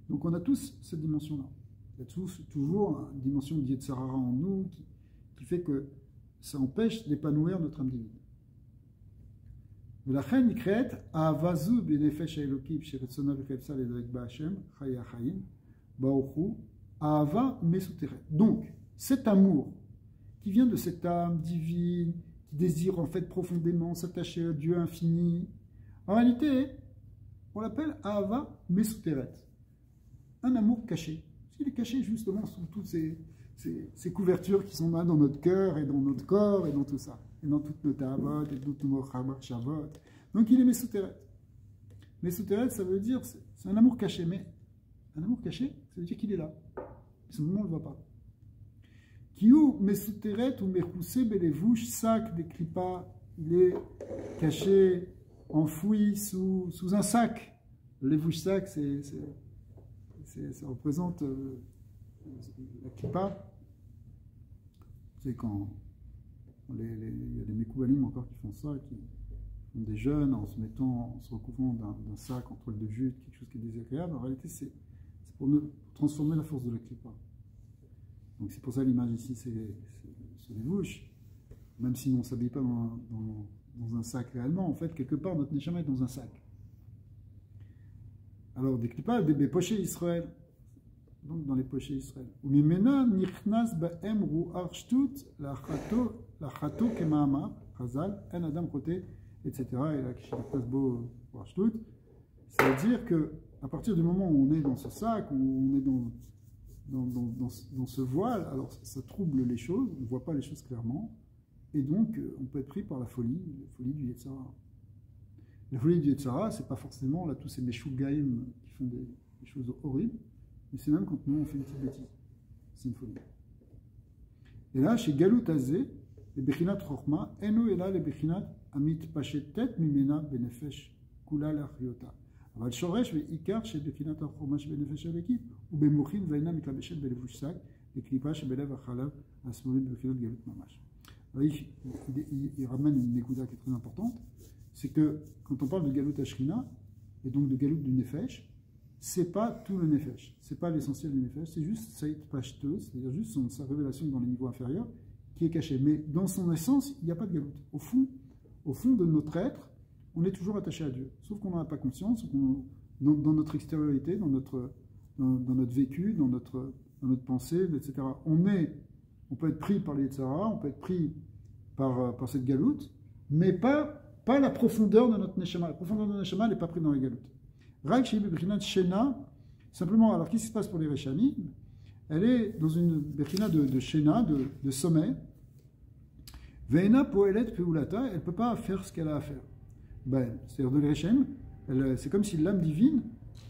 Donc on a tous cette dimension-là. Il y a toujours une dimension d'Yetzarara en nous qui fait que ça empêche d'épanouir notre âme divine. ולכן נקראת אהבה זו בנפש האלוקי שרצונה וחפצה לדבק בהשם חיי החיים ברוך הוא אהבה מסותרת. Donc cet amour qui vient de cette âme divine qui désire en fait profondément s'attacher à Dieu infini, en réalité on l'appelle Ahava Mesuteret, un amour caché. Il est caché justement sous toutes ces couvertures qui sont là dans notre cœur et dans notre corps et dans tout ça, et dans toutes nos ta'avot et toutes nos shavot. Donc il est Mesuteret. Mesuteret, ça veut dire, c'est un amour caché, mais un amour caché, ça veut dire qu'il est là. À ce moment, on ne le voit pas. Kiou Mesuteret ou Mechoussé Belevouche, sac des clipas, il est caché, enfoui sous un sac. Le Levouche sac, ça représente la clipa. C'est quand il y a des Mekoubalim encore qui font ça, qui font des jeunes en se recouvrant d'un sac en toile de jute, quelque chose qui est désagréable. En réalité, c'est pour transformer la force de la clipa. Donc c'est pour ça l'image ici, c'est les bouches. Même si on ne s'habille pas dans un sac réellement, en fait, quelque part, notre neshama est dans un sac. Alors, des clipas, des pochés Israël. Donc, dans les pochés Israël. Umimena nichnas ba'em ru'ar shtut lachato kema'amar chazal en adam koté, etc. Et là, kishirtas bo ru'ar shtut. C'est-à-dire que à partir du moment où on est dans ce sac, où on est dans ce voile, alors ça trouble les choses, on ne voit pas les choses clairement, et donc on peut être pris par la folie du Yetzara. La folie du Yetzara, c'est pas forcément là tous ces Meshugaïm qui font des choses horribles, mais c'est même quand nous on fait une petite bêtise. C'est une folie. Et là, chez Galut Azé, les Bechinat Chochma, Eno et là les Bechinat Amit Pachetet Mimena Benefesh Kula Lachriota. אבל שורש ועיקר שבחינת החוכמה שבנפש הלקית ובמוחין ואינה מתלבשת בלבוש שק לקליפה שבלב החלב השמאלי בבחינת גלות ממש. Il ramène une nekuda qui est très importante, c'est que quand on parle de galut ashrina et donc de galut du nefesh, c'est pas tout le nefesh, c'est pas l'essentiel du nefesh, c'est juste saït pashto, c'est-à-dire juste sa révélation dans les niveaux inférieurs qui est cachée. Mais dans son essence, il n'y a pas de galut. Au fond de notre être, on est toujours attaché à Dieu, sauf qu'on n'en a pas conscience, dans notre extériorité, dans notre vécu, dans notre pensée, etc. On peut être pris par les Yetzara, on peut être pris par cette galoute, mais pas la profondeur de notre neshama. La profondeur de notre neshama n'est pas prise dans les galoutes. Rak Sheba Bechinat Shena, simplement, alors qu'est-ce qui se passe pour les Réchanim? Elle est dans une Bechinat de Shena, de sommeil. Ve'ena poelet peulata, elle ne peut pas faire ce qu'elle a à faire. Ben, c'est-à-dire de l'Erechem, c'est comme si l'âme divine,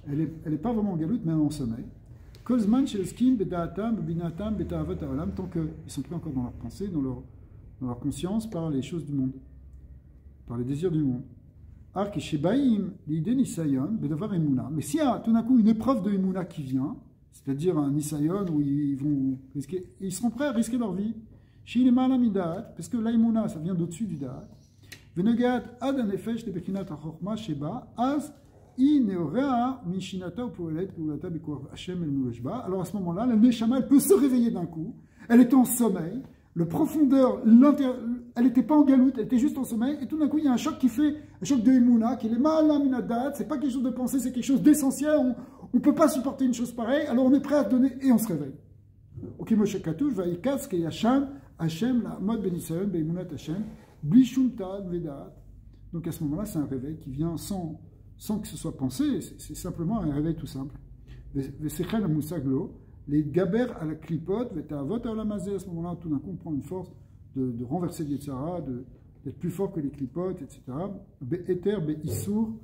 elle n'est pas vraiment en galoute, mais en sommeil. Kozman shelskim bedaatam binatam betaavat haolam, tant qu'ils sont pris encore dans leur pensée, dans leur conscience, par les choses du monde, par les désirs du monde. Arki shebaim l'idée nisayon bedavar emuna. Mais s'il y a tout d'un coup une épreuve de emuna qui vient, c'est-à-dire un nisayon où ils vont risquer, ils seront prêts à risquer leur vie. Shinema alamidat, parce que l'aimuna, ça vient d'au-dessus du da'at. Venegat ad anefesh de bechinat achorma sheba az ineorea mishinata upoelet poulata bikour Hashem el muleshba. Alors à ce moment-là, la neshama, elle peut se réveiller d'un coup. Elle était en sommeil. Le profondeur, elle n'était pas en galoute, elle était juste en sommeil. Et tout d'un coup, il y a un choc qui fait un choc de emuna, qui est malaminadat. C'est pas quelque chose de pensée, c'est quelque chose d'essentiel. On ne peut pas supporter une chose pareille. Alors on est prêt à donner et on se réveille. Ok, Moshe Katouj va ikas ke yasham Hashem la mode benisayon beimunat Hashem. Donc à ce moment-là, c'est un réveil qui vient sans que ce soit pensé, c'est simplement un réveil tout simple. Vesechel Moussaglo, les gaber à la clipote, Vetavot à la mazé, à ce moment-là, tout d'un coup, on prend une force de renverser Yetzara, d'être plus fort que les clipotes, etc. Be'eter, be'issour,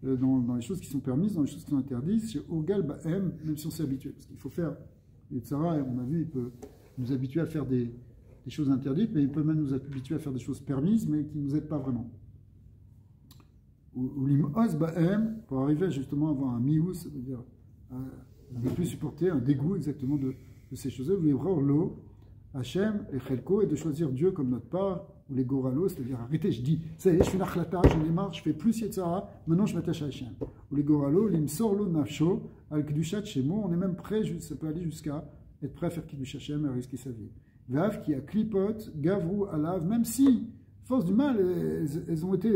dans les choses qui sont permises, dans les choses qui sont interdites, chez Ogal Ba'em, même si on s'est habitué. Parce qu'il faut faire, Yetzara, on a vu, il peut nous habituer à faire des choses interdites, mais il peut même nous habituer à faire des choses permises, mais qui ne nous aident pas vraiment. Ou l'im'oz ba'em, pour arriver justement à avoir un mious, ça veut dire ne plus supporter un dégoût exactement de ces choses-là, ou les l'eau, Hachem, les chelko, et de choisir Dieu comme notre part, ou les goralo, c'est-à-dire arrêtez, je dis, ça y est, je fais l'achlata, j'en ai marre, je fais plus Yetzara, maintenant je m'attache à Hachem. Ou les goralo, l'imsor lo nafsho, al kedushat shemo, on est même prêt, ça peut aller jusqu'à être prêt à faire kiddush Hachem et à risquer sa vie. Vav qui a klipot, gavrou, alav, même si, force du mal, elles ont été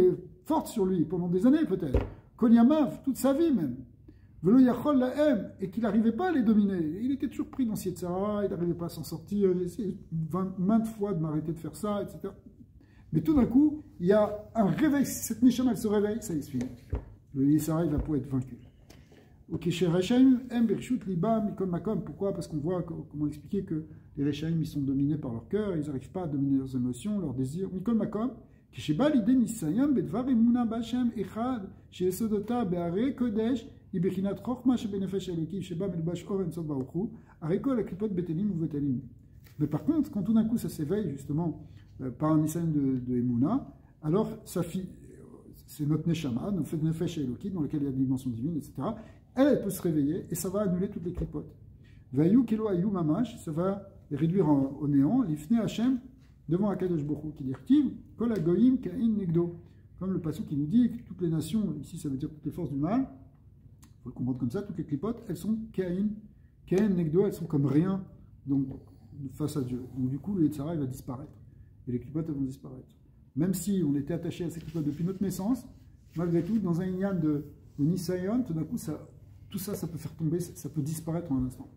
fortes sur lui pendant des années peut-être. Konyamav, toute sa vie même. Velo yachol lahem, et qu'il n'arrivait pas à les dominer. Il était toujours pris dans Yetzara, il n'arrivait pas à s'en sortir. J'ai essayé maintes fois de m'arrêter de faire ça, etc. Mais tout d'un coup, il y a un réveil. Si cette Neshama elle se réveille, ça y est, c'est fini. Le Yetzara il va pouvoir être vaincu. Ok, chez Rechaim, em birshut liba mikol makom. Pourquoi? Parce qu'on voit comment expliquer que les Rechaim ils sont dominés par leur cœur, ils n'arrivent pas à dominer leurs émotions, leurs désirs. Mikol makom. כשבא לידי ניסיון בדבר אמונה בהשם אחד שיסודותיו בהרי קודש היא בחינת חוכמה שבנפש האלוקי שבה מלובש אור אינסוף ברוך הוא הרי כל הקליפות בטלים ובטלים. Mais par contre, quand tout d'un coup ça s'éveille justement par un nisayon de Emouna, alors c'est notre neshama, notre nefesh eloki dans lequel il y a des dimensions divines, etc. Elle peut se réveiller et ça va annuler toutes les clipotes. Vayu kelo ayu mamash, ça va les réduire au néant. L'ifne Hachem devant Akadosh Baruch Hu qui dit Ktiv, Kol Hagoyim Kain Negdo. Comme le passage qui nous dit que toutes les nations, ici ça veut dire toutes les forces du mal, il faut le comprendre comme ça, toutes les clipotes, elles sont Kain Negdo, elles sont comme rien donc, face à Dieu. Donc du coup, le Yetzara il va disparaître. Et les clipotes elles vont disparaître. Même si on était attaché à ces clipotes depuis notre naissance, malgré tout, dans un inyan de Nisayon, tout d'un coup, tout ça, ça peut faire tomber, ça peut disparaître en un instant.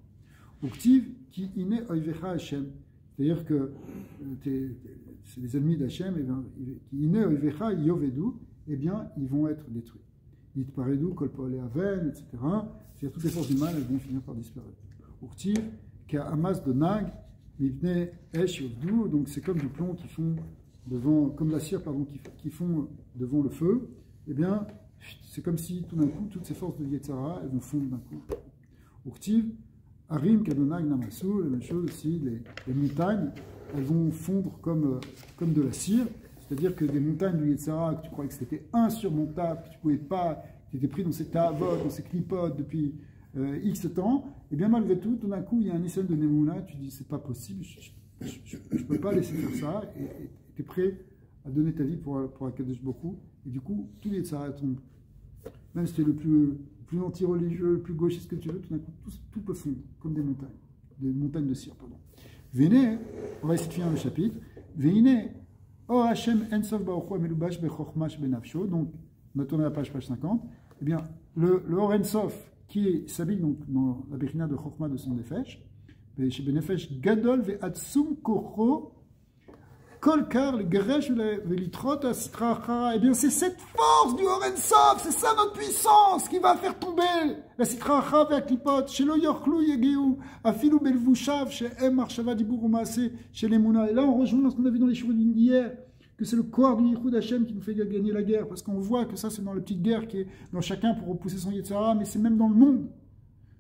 Uktiv qui ine oivecha Hashem. C'est-à-dire que c'est les ennemis d'Hachem, qui ine oivecha yovedu, eh bien, ils vont être détruits. Yitparedu, kolpoale aven, etc. C'est-à-dire toutes les forces du mal, elles vont finir par disparaître. Uktiv qui a amas de nag, mivne esh yovdu, donc c'est comme du plomb qui font devant, comme la cire, pardon, qui font devant le feu. Eh bien, c'est comme si tout d'un coup, toutes ces forces de Yetzara, elles vont fondre d'un coup. Uktiv, Arim, Kadonag, Namasu, la même chose aussi, les montagnes, elles vont fondre comme de la cire, c'est-à-dire que des montagnes du Yetzara, que tu croyais que c'était insurmontable, que tu ne pouvais pas, tu étais pris dans ces ta'avot, dans ces clipotes depuis X temps, et bien malgré tout, tout d'un coup, il y a un issem de Nemouna, tu dis, c'est pas possible, je ne peux pas laisser faire ça, et tu es prêt à donner ta vie pour Akadosh Baruch Hu, et du coup, tout le Yetzara tombe. Même si tu es le plus anti-religieux, le plus gauchiste que tu veux, tout d'un coup, tout peut fondre, comme des montagnes de cire, pardon. Véné, on va essayer de finir le chapitre. Véné, Or Hashem Ensof Baruch Hu Amelubash Bechormash Benafsho, donc on a tourné la page 50. Eh bien, le Or Ensof, qui s'habille donc dans la Bechina de Chorma de son Nefesh, chez Benefesh Gadol Ve'atsum Kocho, Kolkar, le Geresh, le Litrot, Asitracha, eh bien c'est cette force du Orensov, c'est ça notre puissance qui va faire tomber la Sitracha et la Klipot, chez le Yorklou Yegeu, Afilou Belvushav, chez M. Marshava Dibourumase, chez les Mouna. Et là on rejoint ce qu'on a vu dans les Shurim d'hier, que c'est le corps du Yichud Hashem qui nous fait gagner la guerre, parce qu'on voit que ça c'est dans la petite guerre qui est dans chacun pour repousser son Yetzara, mais c'est même dans le monde.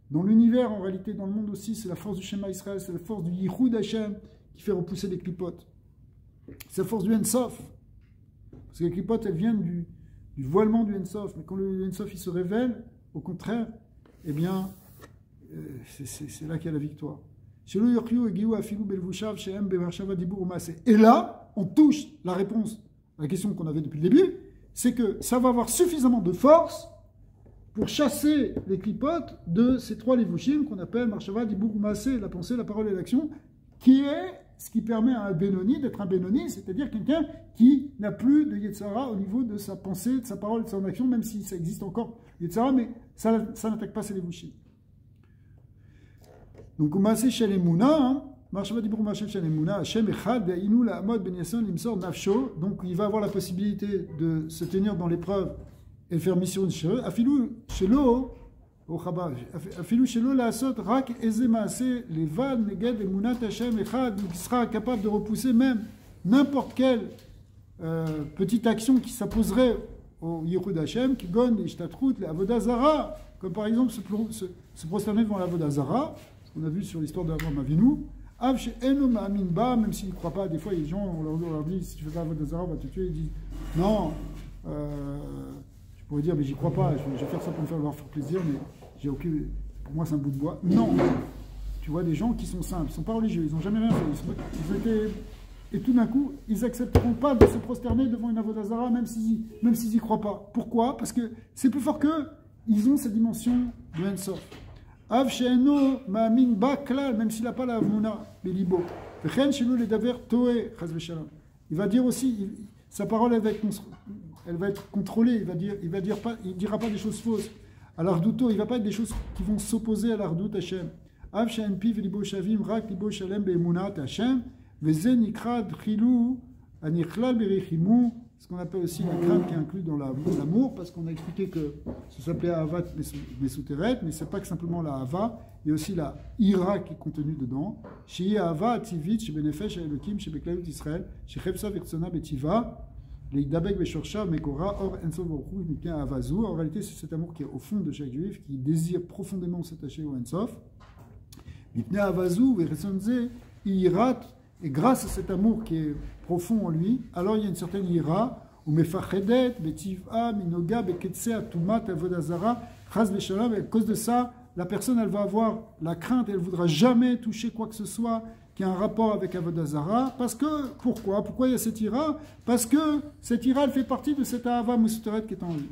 Dans l'univers, en réalité, dans le monde aussi, c'est la force du Shema Israël, c'est la force du Yichud Hashem qui fait repousser les Klipot. C'est la force du Ensof. Parce que les clipotes, elles viennent du voilement du Ensof. Mais quand le Ensof il se révèle, au contraire, eh bien, c'est là qu'il y a la victoire. Et là, on touche la réponse à la question qu'on avait depuis le début, c'est que ça va avoir suffisamment de force pour chasser les clipotes de ces trois levushim qu'on appelle Marshava, Dibur, Maaseh, la pensée, la parole et l'action, qui est ce qui permet à un Benoni d'être un Benoni, c'est-à-dire quelqu'un qui n'a plus de Yetzara au niveau de sa pensée, de sa parole, de son action, même si ça existe encore Yetzara, mais ça n'attaque pas ses levushim. Donc, Maaseh Shel Emuna, Marshava Dibur Maaseh Shel Emuna, Hashem Echad Ve'inu La'amod Ben Yasson Limsor Nafsho, donc il va avoir la possibilité de se tenir dans l'épreuve et faire mission de Shelo, Afilou Shelo, au Chabad. Afilou shelo laasot rak eze maaseh levad neged emunat Hashem echad, qui sera capable de repousser même n'importe quelle petite action qui s'opposerait au Yichud Hashem, qui gonne les ishtatrout, les avodah zara, comme par exemple se prosterner devant l'avodah zara, ce qu'on a vu sur l'histoire d'Avraham Avinu. Av she'eno ma'amin ba, même s'ils ne croient pas, des fois il y a des gens, on leur dit si tu fais pas avodah zara, on va te tuer, ils disent non, tu pourrais dire mais j'y crois pas, je vais faire ça pour me faire plaisir, mais j'ai aucune, pour moi c'est un bout de bois. Non, tu vois des gens qui sont simples, ils ne sont pas religieux, ils n'ont jamais rien fait, ils ont été. Et tout d'un coup, ils n'accepteront pas de se prosterner devant une avodah zara, même s'ils n'y croient pas. Pourquoi? Parce que c'est plus fort qu'eux. Ils ont cette dimension de Ensof. Av she'eno ma'amin ba klal, même s'il n'a pas la avmuna, belibo. V'chen shelo ledaver toe, chas v'shalom. Il va dire aussi, sa parole elle va être contrôlée. Il dira pas des choses fausses. À l'ardouto, il va pas être des choses qui vont s'opposer à l'ardout Hashem. Av she'en pi v'libo shavim rak libo shalem be'emunat Hashem. Ce qu'on appelle aussi la crainte qui est inclus dans l'amour, parce qu'on a expliqué que ça s'appelait Ahavat Mesuteret, mais c'est pas que simplement la Ahava, il y a aussi la Ira qui est contenue dedans. Chez Ahava Ativit, chez Benefesh, chez Elohim, chez Beklayut Israël, chez Chepsa Virtsona Betiva, les Dabek Beshorcha, Mekora, Or Enso Vorou, Mipien Avazou. En réalité, c'est cet amour qui est au fond de chaque juif, qui désire profondément s'attacher au Ensof. Mipien Avazou, Veresonze, Irat. Et grâce à cet amour qui est profond en lui, alors il y a une certaine ira, ou mefachedet, betiva, minoga, beketsea, tumat, avodazara, chas veshalom, et à cause de ça, la personne, elle va avoir la crainte, elle ne voudra jamais toucher quoi que ce soit qui a un rapport avec avodazara, parce que, pourquoi il y a cette ira? Parce que cette ira, elle fait partie de cette ahava musuteret qui est en lui.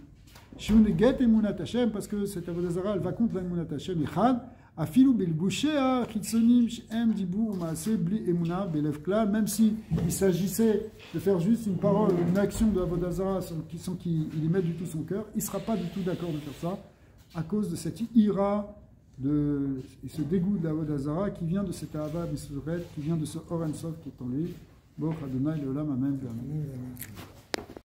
Shiuneget emunat Hashem, parce que cette avodazara, elle va contre l'emunat Hashem, echad, Afilu belbouchea, chitsonim, shem, dibou, maase, bli, emuna, belev klal, même s'il s'agissait de faire juste une parole, une action de Avodah Zara sans qu'il y mette du tout son cœur, il ne sera pas du tout d'accord de faire ça, à cause de cette ira, et ce dégoût de l'Avodah Zara qui vient de cette Ahava B'Suret, qui vient de ce Or Ensof qui est en lui. Bon, Adonai, le Olam, Amen, Amen.